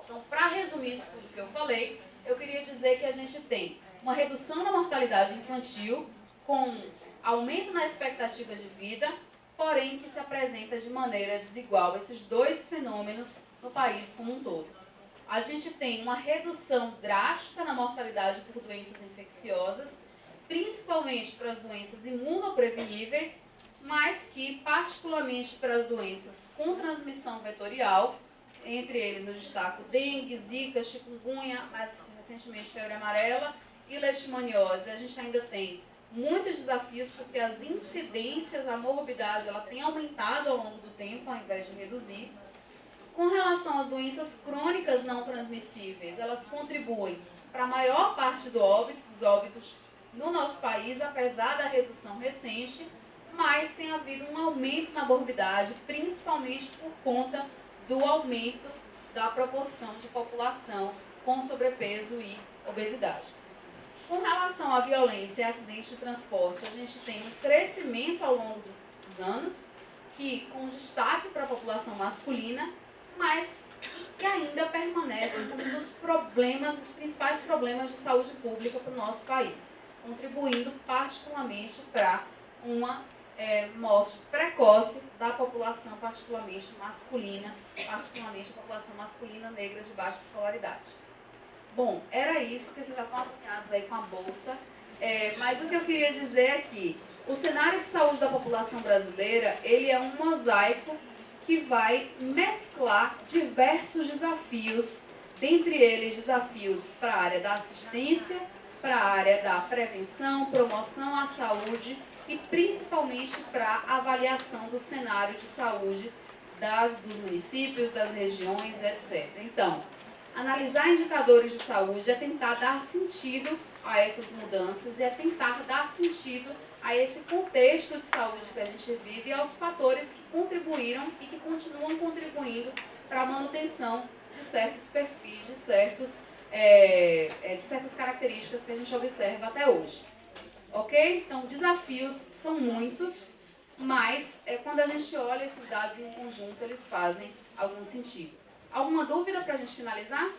Então, para resumir isso tudo que eu falei, eu queria dizer que a gente tem uma redução na mortalidade infantil com aumento na expectativa de vida, porém que se apresenta de maneira desigual esses 2 fenômenos no país como um todo. A gente tem uma redução drástica na mortalidade por doenças infecciosas, principalmente para as doenças imunopreveníveis, mas que, particularmente para as doenças com transmissão vetorial, entre eles eu destaco dengue, zika, chikungunya, mais recentemente febre amarela e leishmaniose. A gente ainda tem muitos desafios porque as incidências, a morbidade, ela tem aumentado ao longo do tempo, ao invés de reduzir. Com relação às doenças crônicas não transmissíveis, elas contribuem para a maior parte dos óbitos no nosso país, apesar da redução recente, mas tem havido um aumento na morbidade, principalmente por conta do aumento da proporção de população com sobrepeso e obesidade. Com relação à violência e acidentes de transporte, a gente tem um crescimento ao longo dos anos, que com destaque para a população masculina, mas que ainda permanecem como um dos problemas, os principais problemas de saúde pública para o nosso país, contribuindo particularmente para uma morte precoce da população, particularmente masculina, particularmente a população masculina negra de baixa escolaridade. Bom, era isso, que vocês já estão acompanhados aí com a bolsa, mas o que eu queria dizer é que o cenário de saúde da população brasileira, ele é um mosaico que vai mesclar diversos desafios, dentre eles desafios para a área da assistência, para a área da prevenção, promoção à saúde e principalmente para a avaliação do cenário de saúde dos municípios, das regiões, etc. Então, analisar indicadores de saúde é tentar dar sentido a essas mudanças e é tentar dar sentido a esse contexto de saúde que a gente vive e aos fatores que contribuíram e que continuam contribuindo para a manutenção de certos perfis, de certas características que a gente observa até hoje. Ok? Então, desafios são muitos, mas quando a gente olha esses dados em conjunto, eles fazem algum sentido. Alguma dúvida para a gente finalizar?